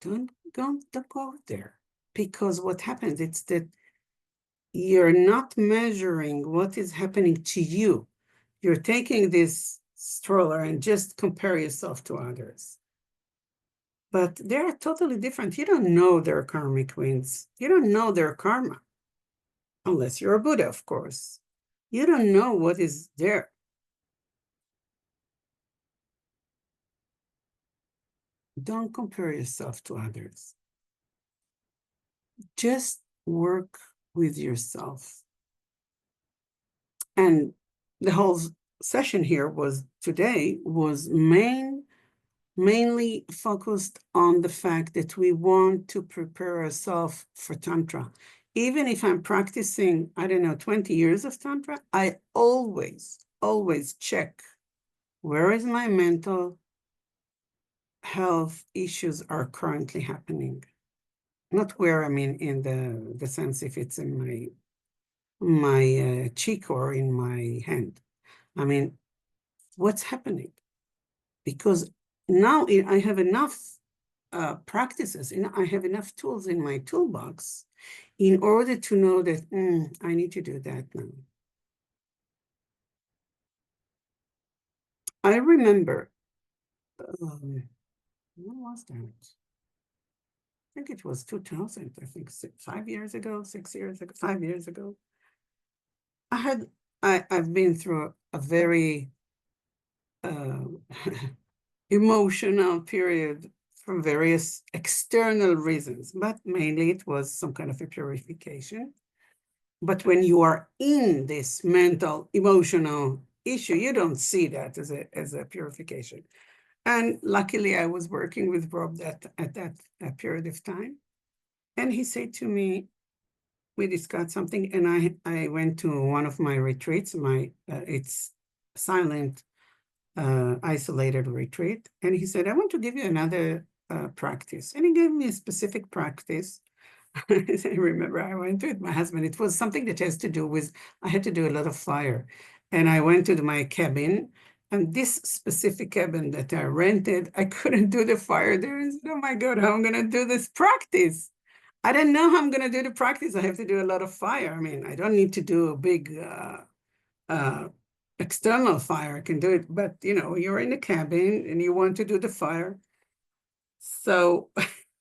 don't go there, because what happens, it's that you're not measuring what is happening to you. You're taking this stroller and just compare yourself to others. But they're totally different. You don't know their karmic winds. You don't know their karma. Unless you're a Buddha, of course. You don't know what is there. Don't compare yourself to others. Just work with yourself. And the whole session here today was mainly focused on the fact that we want to prepare ourselves for Tantra. Even if I'm practicing, 20 years of Tantra, I always check where is my mental health issues are currently happening. Not where, in the sense if it's in my cheek or in my hand. What's happening? Because now I have enough practices, and I have enough tools in my toolbox in order to know that I need to do that now. I remember, when was that? I think it was 2000, I think 5 years ago, 6 years ago, 5 years ago. I've been through a very emotional period from various external reasons, but mainly it was some kind of a purification. But when you are in this mental, emotional issue, you don't see that as a purification. And luckily, I was working with Rob at that period of time. And he said to me, we discussed something, and I went to one of my retreats. It's silent, isolated retreat. And he said, I want to give you another practice. And he gave me a specific practice. I remember I went to it with my husband. It was something that has to do with, I had to do a lot of fire. And I went to my cabin, and this specific cabin that I rented, I couldn't do the fire there. And said, oh my God, how am I going to do this practice? I don't know how I'm going to do the practice. I have to do a lot of fire. I don't need to do a big external fire. I can do it, but you're in a cabin and you want to do the fire. So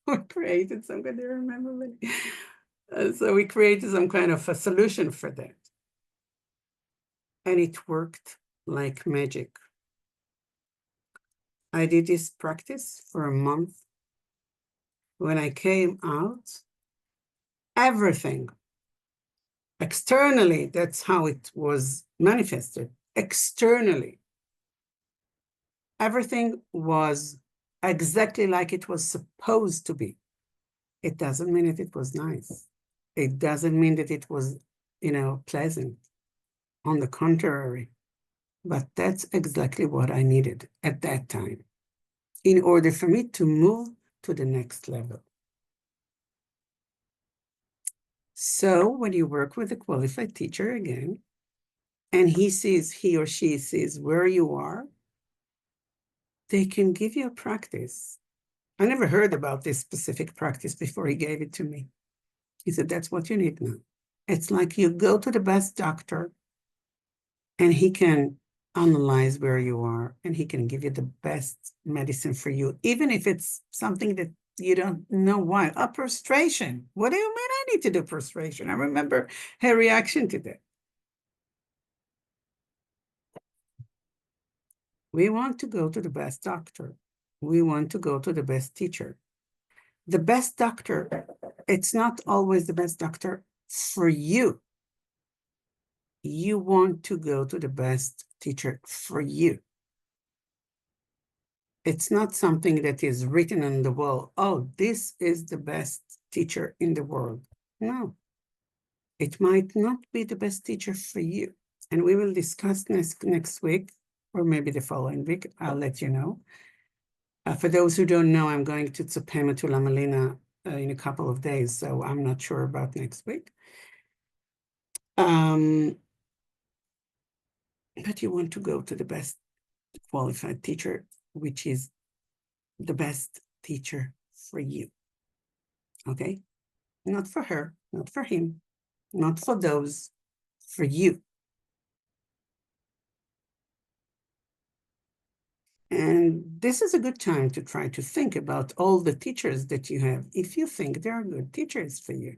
we created some kind of, remember, so we created some kind of a solution for that. And it worked like magic. I did this practice for a month. When I came out, everything externally, that's how it was manifested. Externally, everything was exactly like it was supposed to be. It doesn't mean that it was nice. It doesn't mean that it was, pleasant. On the contrary, but that's exactly what I needed at that time in order for me to move to the next level. So when you work with a qualified teacher again, and he or she sees where you are, they can give you a practice. I never heard about this specific practice before he gave it to me. He said, that's what you need now. It's like you go to the best doctor and he can analyze where you are and he can give you the best medicine for you, even if it's something that you don't know why. A prostration. What do you mean I need to do prostration? I remember her reaction to that. We want to go to the best doctor. We want to go to the best teacher. The best doctor, it's not always the best doctor for you. You want to go to the best teacher for you. It's not something that is written on the wall. Oh, this is the best teacher in the world. No, it might not be the best teacher for you. And we will discuss next week, or maybe the following week. I'll let you know. For those who don't know, I'm going to Tzopema to La Molina in a couple of days, so I'm not sure about next week. But you want to go to the best qualified teacher, which is the best teacher for you. Okay? Not for her, not for him, not for those, for you. And this is a good time to try to think about all the teachers that you have, if you think they are good teachers for you.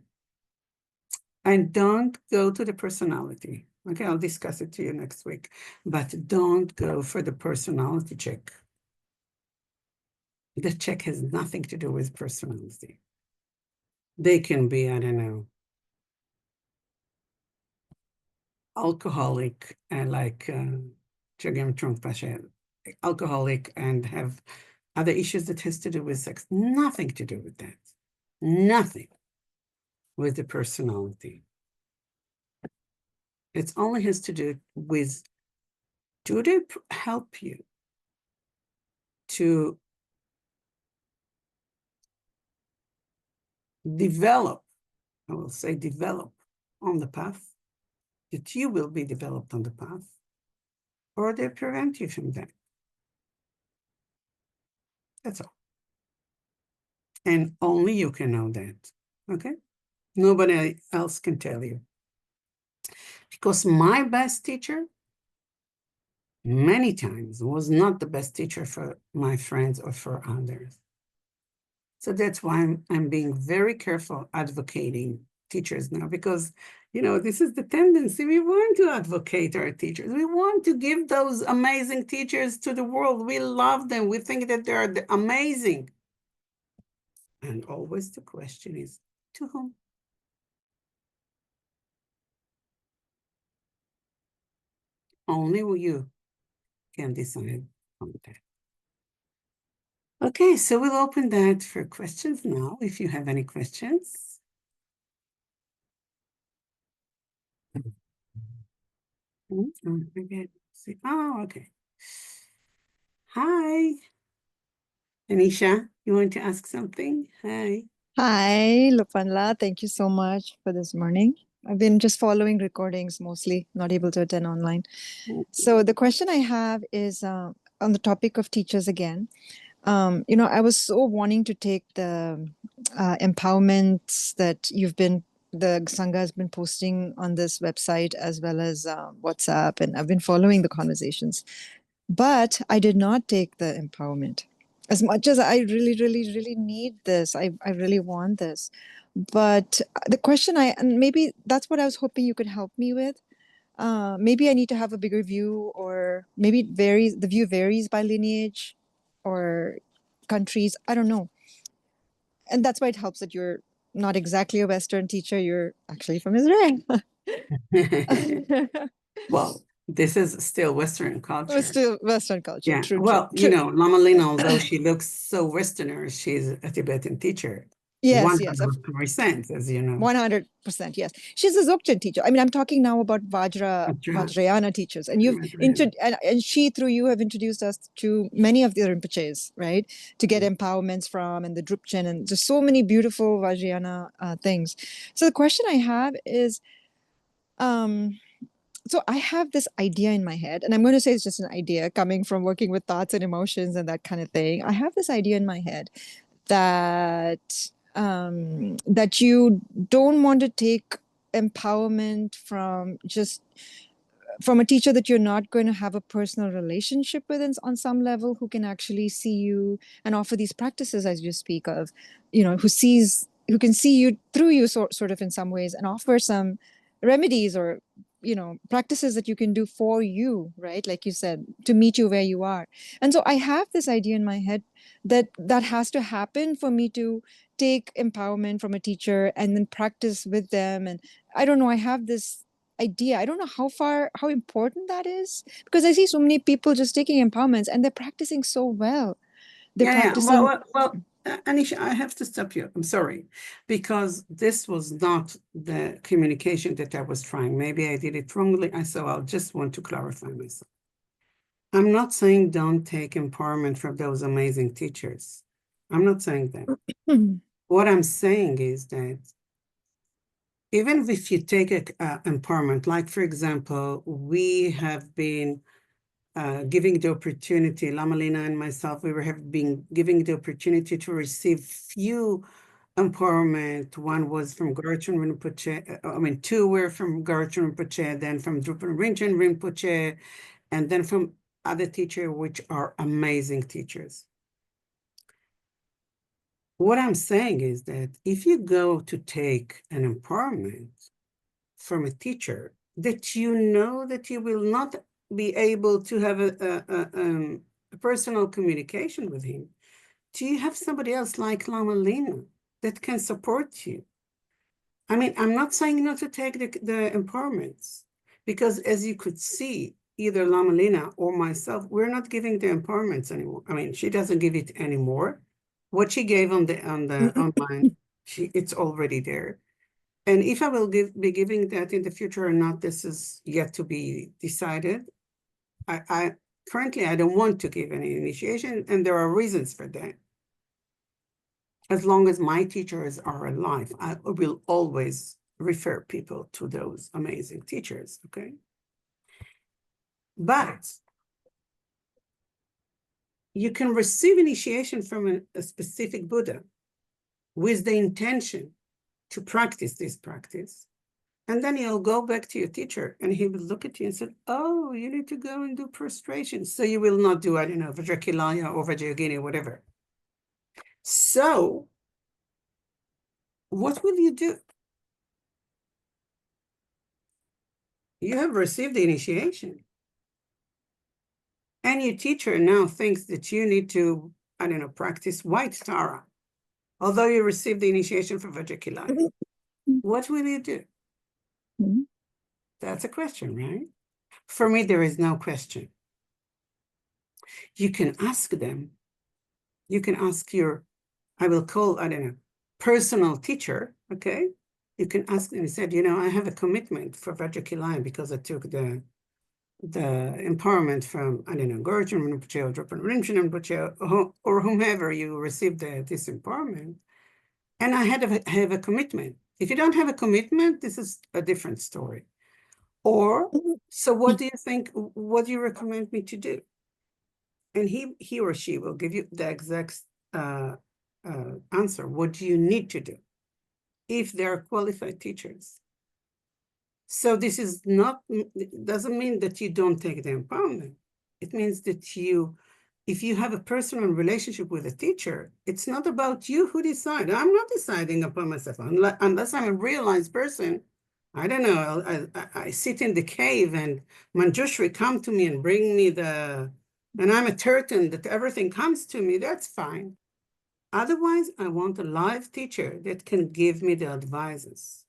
And don't go to the personality. Okay, I'll discuss it to you next week. But don't go for the personality check. The check has nothing to do with personality. They can be, I don't know, alcoholic and like alcoholic and have other issues that has to do with sex. Nothing to do with that. Nothing with the personality. It only has to do with, do they help you to develop, I will say develop on the path, that you will be developed on the path, or they prevent you from that. That's all. And only you can know that, okay? Nobody else can tell you. Because my best teacher, many times, was not the best teacher for my friends or for others. So that's why I'm being very careful advocating teachers now, because, you know, this is the tendency. We want to advocate our teachers. We want to give those amazing teachers to the world. We love them. We think that they are amazing. And always the question is, to whom? Only you can decide on that. Okay, so we'll open that for questions now, if you have any questions. Oh, okay. Hi. Anisha, you want to ask something? Hi. Hi, Lupanla. Thank you so much for this morning. I've been just following recordings mostly, not able to attend online. So the question I have is on the topic of teachers again. I was so wanting to take the empowerments that the Sangha has been posting on this website as well as WhatsApp, and I've been following the conversations. But I did not take the empowerment. As much as I really, really, really need this, I really want this. But the question and maybe that's what I was hoping you could help me with. Maybe I need to have a bigger view, or maybe the view varies by lineage or countries. I don't know. And that's why it helps that you're not exactly a Western teacher. You're actually from Israel. Well, this is still Western culture. Still Western culture. Yeah. True, well, true. La Molina, although she looks so Westerner, she's a Tibetan teacher. Yes, yes. 100%, as you know. 100%, yes. She's a Dzogchen teacher. I mean, I'm talking now about Vajrayana teachers. And and she, through you, have introduced us to many of the Rinpoches, right? To get empowerments from, and the Drupchen, and just so many beautiful Vajrayana things. So the question I have is, so I have this idea in my head, and I'm going to say it's just an idea coming from working with thoughts and emotions and that kind of thing. I have this idea in my head that that you don't want to take empowerment from just from a teacher that you're not going to have a personal relationship with on some level, who can actually see you and offer these practices as you speak of, who can see you through you, sort of in some ways, and offer some remedies or practices that you can do for you, right, like you said, to meet you where you are. And so I have this idea in my head that has to happen for me to take empowerment from a teacher and then practice with them. And I don't know, I have this idea. I don't know how important that is, because I see so many people just taking empowerments and they're practicing so well. They're Yeah. practicing. Well, Anisha, I have to stop you. I'm sorry, because this was not the communication that I was trying. Maybe I did it wrongly. So I'll just want to clarify myself. I'm not saying don't take empowerment from those amazing teachers. I'm not saying that. What I'm saying is that even if you take empowerment, like for example, we have been giving the opportunity, Lama Lina and myself, have been giving the opportunity to receive few empowerment. One was from Garchen Rinpoche, two were from Garchen Rinpoche, then from Drupal Rinchen Rinpoche, and then from other teachers, which are amazing teachers. What I'm saying is that if you go to take an empowerment from a teacher that you know that you will not be able to have a personal communication with him, do you have somebody else like Lama Lina that can support you? I mean, I'm not saying not to take the empowerments, because as you could see, either Lama Lina or myself, we're not giving the empowerments anymore. I mean, she doesn't give it anymore. What she gave on the online, it's already there. And if I will be giving that in the future or not, this is yet to be decided. I currently I don't want to give any initiation, and there are reasons for that. As long as my teachers are alive, I will always refer people to those amazing teachers, okay? But you can receive initiation from a specific Buddha with the intention to practice this practice. And then you'll go back to your teacher and he will look at you and say, oh, you need to go and do prostration. So you will not do, I don't know, Vajrayogini or Vajrayogini, whatever. So what will you do? You have received the initiation. And your teacher now thinks that you need to, I don't know, practice white Tara, although you received the initiation for Vajrayogini. What will you do? That's a question, right? For me, there is no question. You can ask them. You can ask your, I will call, I don't know, personal teacher, okay? You can ask them, he said, I have a commitment for Vajrayogini because I took the empowerment from, I don't know, Gurchen Rinpoche or Drupal Rinchen Rinpoche or whomever you received this empowerment. And I have a commitment. If you don't have a commitment, this is a different story. Or, so what do you think, what do you recommend me to do? And he or she will give you the exact answer. What do you need to do if they're qualified teachers? So this is not, doesn't mean that you don't take the empowerment. It means that if you have a personal relationship with a teacher, it's not about you who decide. I'm not deciding upon myself unless I'm a realized person. I don't know. I sit in the cave and Manjushri come to me and bring me and I'm a turtle that everything comes to me. That's fine. Otherwise, I want a live teacher that can give me the advices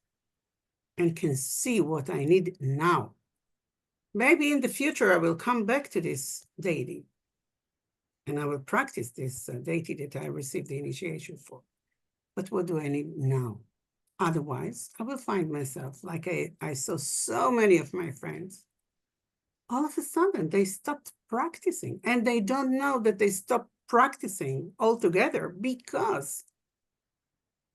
and can see what I need now. Maybe in the future, I will come back to this deity and I will practice this deity that I received the initiation for. But what do I need now? Otherwise, I will find myself like I saw so many of my friends. All of a sudden, they stopped practicing and they don't know that they stopped practicing altogether because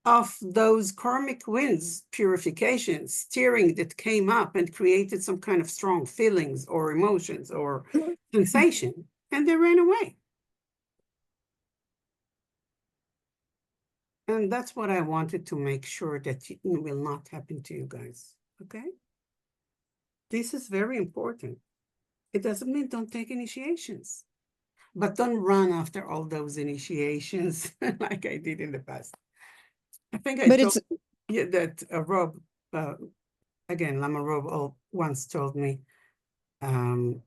of those karmic winds, purifications, steering that came up and created some kind of strong feelings or emotions or sensation, and they ran away. And that's what I wanted to make sure that it will not happen to you guys, okay? This is very important. It doesn't mean don't take initiations, but don't run after all those initiations like I did in the past. I think I But told it's you that Rob, again, Lama Rob once told me, you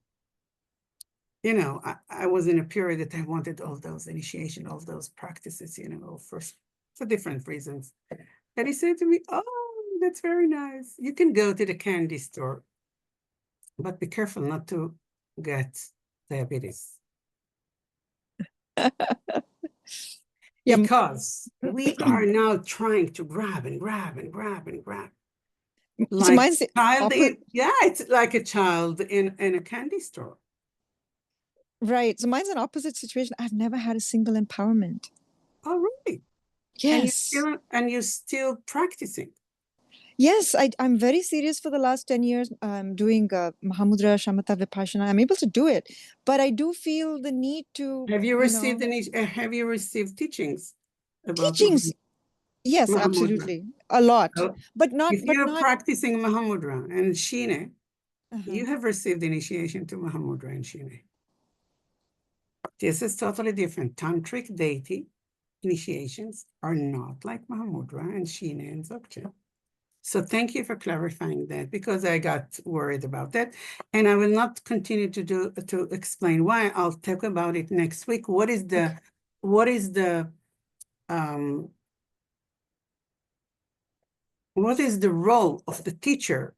know, I was in a period that I wanted all those initiation, all those practices, you know, for different reasons. And he said to me, oh, that's very nice. You can go to the candy store, but be careful not to get diabetes. yeah. Because we are now trying to grab and grab and grab and grab. So Like mine's the child, yeah, it's like a child in a candy store. right. So mine's an opposite situation. I've never had a single empowerment. Oh, really? Yes. And you're still practicing. Yes, I'm very serious for the last 10 years. I'm doing Mahamudra, Shamatha, Vipassana. I'm able to do it, but I do feel the need to, Have you received have you received teachings about teachings. Yes, Mahamudra? absolutely. A lot, So but not, if you're not. practicing Mahamudra and Shine, Uh-huh. you have received initiation to Mahamudra and Shine. This is totally different. Tantric deity initiations are not like Mahamudra and Shine and Dzogchen. So thank you for clarifying that, because I got worried about that. And I will not continue to explain why. I'll talk about it next week. What is the role of the teacher,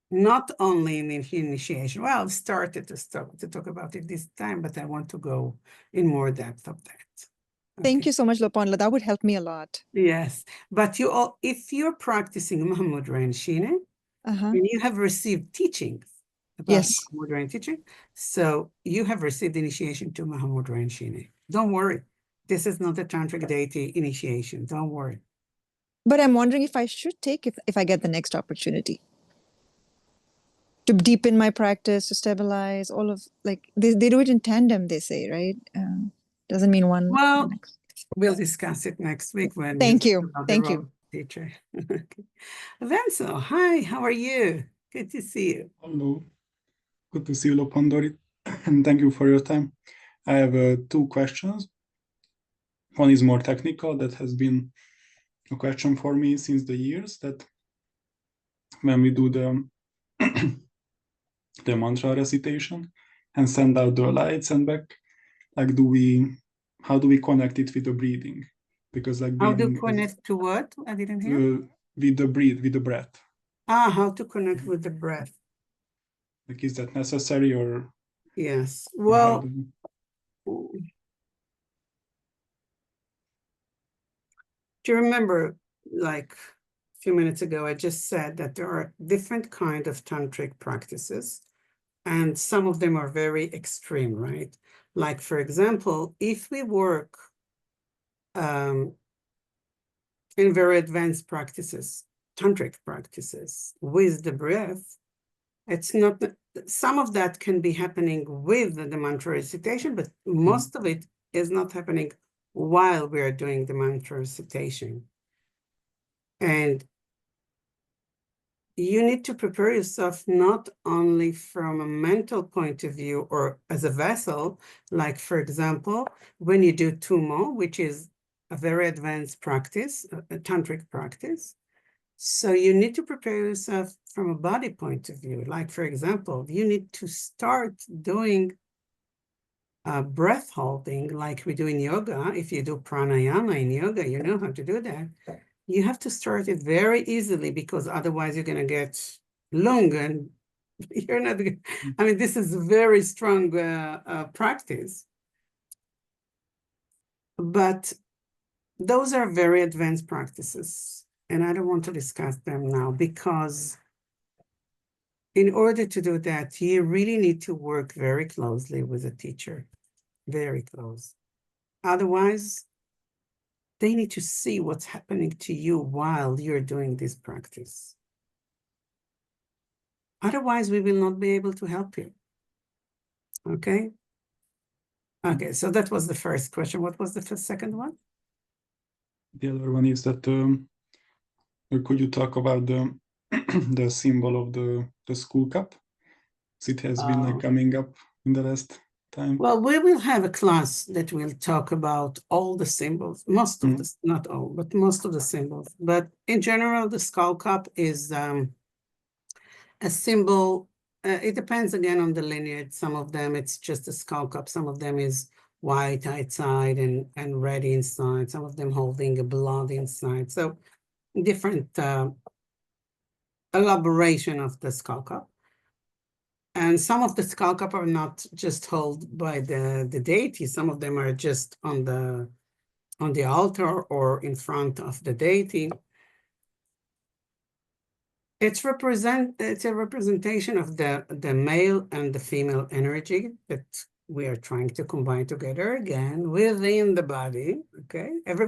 not only in initiation? Well, I've started to talk about it this time, but I want to go in more depth of that. Thank you so much, Lopanla. That would help me a lot. Yes, but if you're practicing Mahamudra and Shine, Uh-huh. and you have received teachings about Yes. Mahamudra and teaching, so you have received initiation to Mahamudra and Shine. Don't worry. This is not a tantric deity initiation. Don't worry. But I'm wondering if I should take if I get the next opportunity to deepen my practice, to stabilize all of, like, they do it in tandem, they say, right? Doesn't mean one. Well, we'll discuss it next week when we Thank talk you. about the Thank role you. of the teacher. Okay. Venso, hi, how are you? Good to see you. Hello, good to see you, Lopandori, and thank you for your time. I have two questions. One is more technical, that has been a question for me since the years, that when we do the the mantra recitation and send out the lights and back, like how do we connect it with the breathing? Because like How to breathing connect to what? I didn't hear. with the breath. How to connect with the breath. Like, is that necessary or? Yes. Or Well, do you remember, like a few minutes ago, I just said that there are different kinds of tantric practices, and some of them are very extreme, right? Like, for example, if we work in very advanced practices, tantric practices with the breath, it's not, some of that can be happening with the mantra recitation, but most of it is not happening while we are doing the mantra recitation. And you need to prepare yourself not only from a mental point of view or as a vessel, like, for example, when you do Tumo, which is a very advanced practice, a tantric practice. So you need to prepare yourself from a body point of view. Like, for example, you need to start doing breath holding like we do in yoga. If you do pranayama in yoga, you know how to do that. You have to start it very easily, because otherwise you're going to get lung and you're not, I mean, this is a very strong practice. But those are very advanced practices, and I don't want to discuss them now, because in order to do that, you really need to work very closely with a teacher, very close. Otherwise, they need to see what's happening to you while you're doing this practice. Otherwise, we will not be able to help you. Okay? Okay, so that was the first question. What was the second one? The other one is that could you talk about the the symbol of the school cup? So it has been like coming up in the last time. Well, we will have a class that will talk about all the symbols, most of the, not all, but most of the symbols. But in general, the skull cup is a symbol. It depends again on the lineage. Some of them, it's just a skull cup. Some of them is white outside and red inside. Some of them holding a blood inside. So different elaboration of the skull cup. And some of the skull cup are not just held by the deity. Some of them are just on the altar or in front of the deity. It's a representation of the male and the female energy that we are trying to combine together again within the body. Okay, every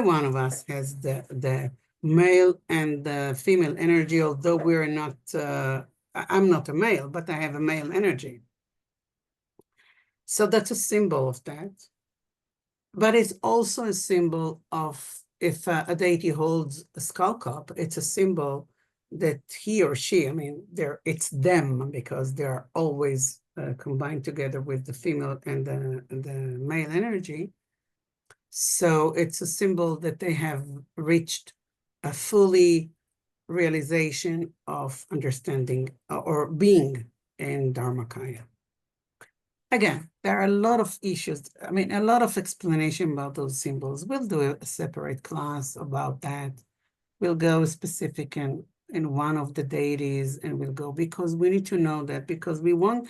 one of us has the male and the female energy, although we're not. I'm not a male, but I have a male energy. So that's a symbol of that. But it's also a symbol of, if a deity holds a skull cup, it's a symbol that he or she, I mean, it's them, because they're always combined together with the female and the male energy. So it's a symbol that they have reached a fully realization of understanding or being in Dharmakaya. Again, there are a lot of issues. I mean, a lot of explanation about those symbols. We'll do a separate class about that. We'll go specific in one of the deities, and we'll go, because we need to know that, because we want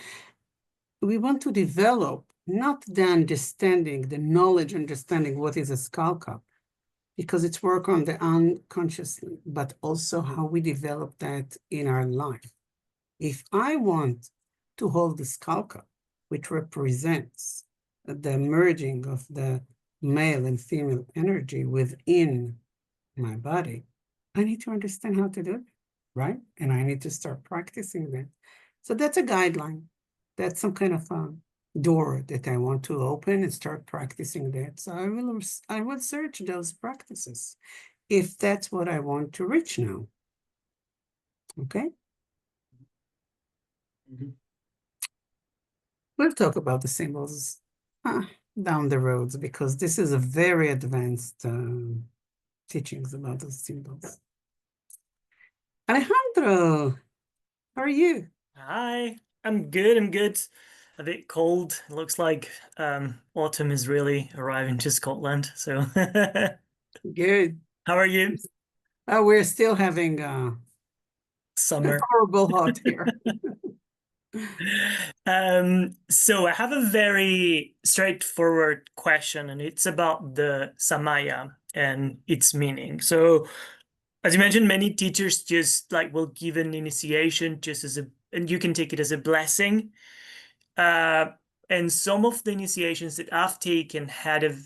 to develop not the understanding, the knowledge, understanding what is a skull cup, because it's work on the unconsciously, but also how we develop that in our life. If I want to hold the skull cup, which represents the merging of the male and female energy within my body, I need to understand how to do it, right? And I need to start practicing that. So that's a guideline. That's some kind of door that I want to open and start practicing that. So I will search those practices if that's what I want to reach now. Okay? Mm-hmm. We'll talk about the symbols down the roads, because this is a very advanced teachings about those symbols. Alejandro, how are you? Hi, I'm good. I'm good. A bit cold. It looks like autumn is really arriving to Scotland. So Good. how are you? We're still having Summer. horrible hot here. So I have a very straightforward question, and it's about the Samaya and its meaning. So as you mentioned, many teachers just will give an initiation just as and you can take it as a blessing. And some of the initiations that I've taken had a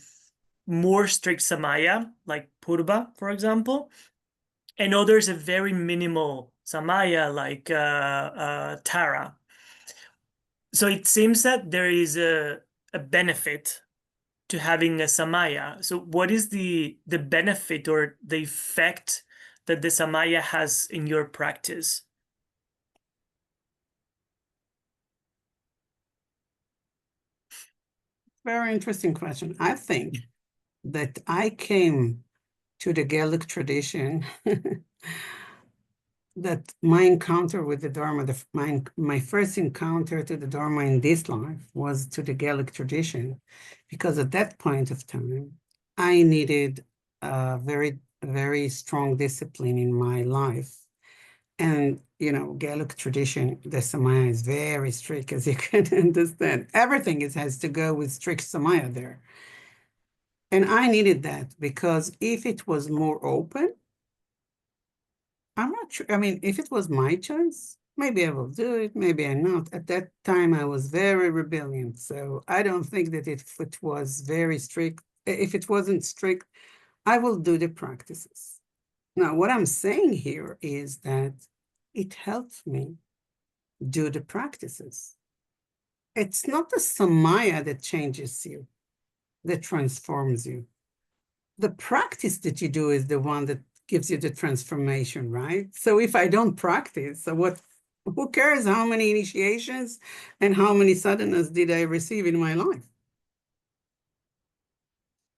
more strict Samaya, like Purba, for example, and others a very minimal Samaya, like Tara. So it seems that there is a benefit to having a Samaya. So what is the benefit or the effect that the Samaya has in your practice? Very interesting question. I think that I came to the Gaelic tradition that my encounter with the Dharma, my first encounter to the Dharma in this life was to the Gaelic tradition, because at that point of time, I needed a very, very strong discipline in my life. And, Gaelic tradition, the Samaya is very strict, as you can understand. Everything has to go with strict Samaya there. And I needed that, because if it was more open, I'm not sure. I mean, if it was my choice, maybe I will do it, maybe I'm not. At that time, I was very rebellious. So I don't think that if it was very strict, if it wasn't strict, I will do the practices. Now, what I'm saying here is that it helps me do the practices. It's not the samaya that changes you, that transforms you. The practice that you do is the one that gives you the transformation, right? So if I don't practice, so what? Who cares how many initiations and how many sadhanas did I receive in my life?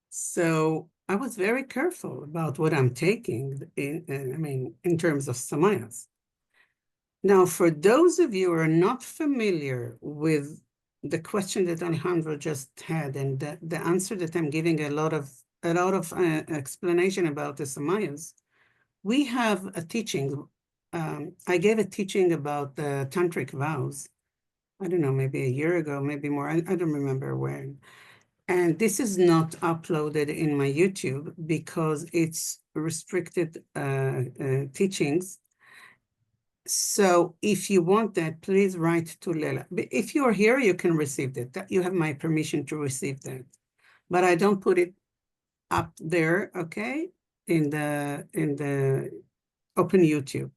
So I was very careful about what I'm taking in terms of samayas. Now, for those of you who are not familiar with the question that Alejandro just had and the answer that I'm giving a lot of explanation about the samayas, we have a teaching. I gave a teaching about the tantric vows. I don't know, maybe a year ago, maybe more. I don't remember when. And this is not uploaded in my YouTube because it's restricted teachings. So if you want that, please write to Lela. If you're here, you can receive that. You have my permission to receive that. But I don't put it up there, okay, in the open YouTube.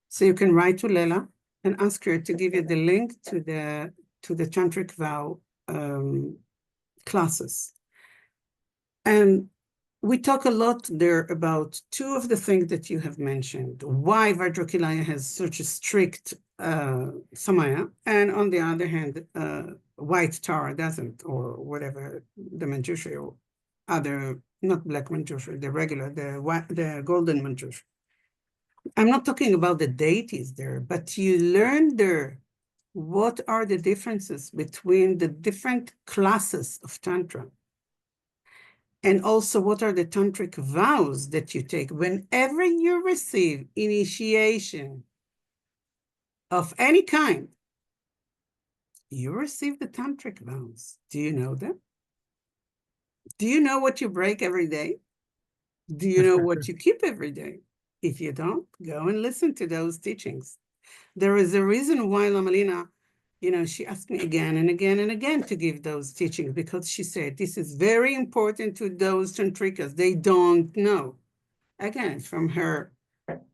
So you can write to Lela and ask her to give you the link to the tantric vow classes. And we talk a lot there about two of the things that you have mentioned, why Vajrakilaya has such a strict samaya, and on the other hand, white Tara doesn't, or whatever, the Manjushri, or other, not black Manjushri, the regular, the golden Manjushri. I'm not talking about the deities there, but you learn there what are the differences between the different classes of Tantra. And also, what are the tantric vows that you take whenever you receive initiation of any kind? You receive the tantric vows. Do you know them? Do you know what you break every day? Do you know what you keep every day? If you don't, go and listen to those teachings. There is a reason why Lama Lina, she asked me again and again and again to give those teachings, because she said, this is very important to those tantrikas. They don't know. Again, from her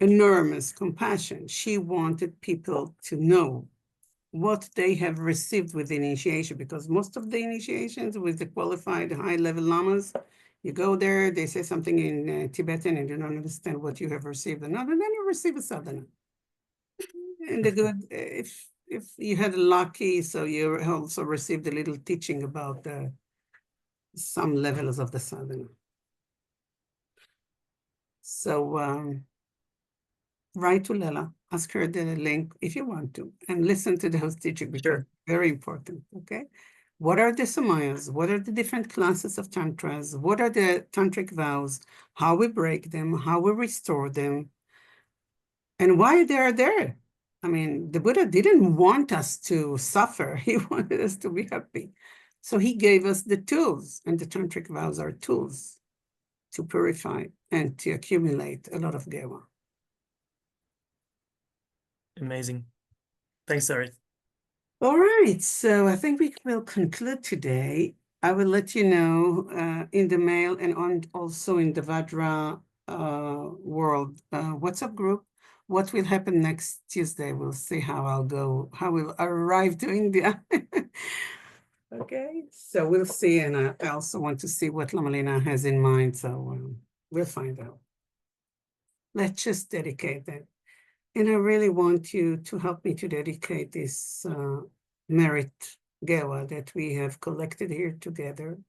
enormous compassion, she wanted people to know what they have received with the initiation, because most of the initiations with the qualified high-level lamas, you go there, they say something in Tibetan and you don't understand what you have received, and then you receive a sadhana. And the good, if you had lucky, so you also received a little teaching about some levels of the sadhana. So write to Lela, ask her the link if you want to, and listen to those teachings, because Sure. very important, okay? What are the samayas? What are the different classes of tantras? What are the tantric vows? How we break them, how we restore them, and why they are there. I mean, the Buddha didn't want us to suffer. He wanted us to be happy. So he gave us the tools, and the tantric vows are tools to purify and to accumulate a lot of gewa. Amazing. Thanks, Dorit. All right, so I think we will conclude today. I will let you know in the mail and also in the Vajra World WhatsApp group what will happen next Tuesday. We'll see how I'll go, how we'll arrive to India. Okay, so we'll see, and I also want to see what Lama Lina has in mind, so we'll find out. Let's just dedicate that. And I really want you to help me to dedicate this merit gewa that we have collected here together,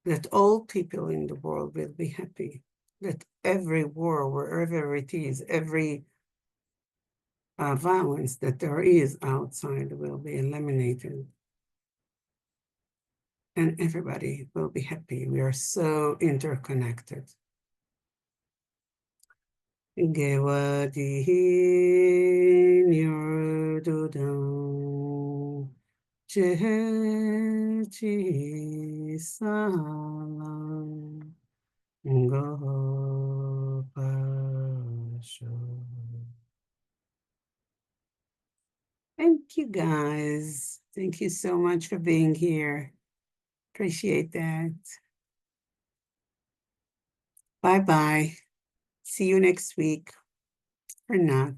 that all people in the world will be happy, that every war, wherever it is, every violence that there is outside will be eliminated. And everybody will be happy. We are so interconnected. Gewa dihi nyurdudan chechi salam gopasho. Thank you, guys. Thank you so much for being here. Appreciate that. Bye-bye. See you next week or not.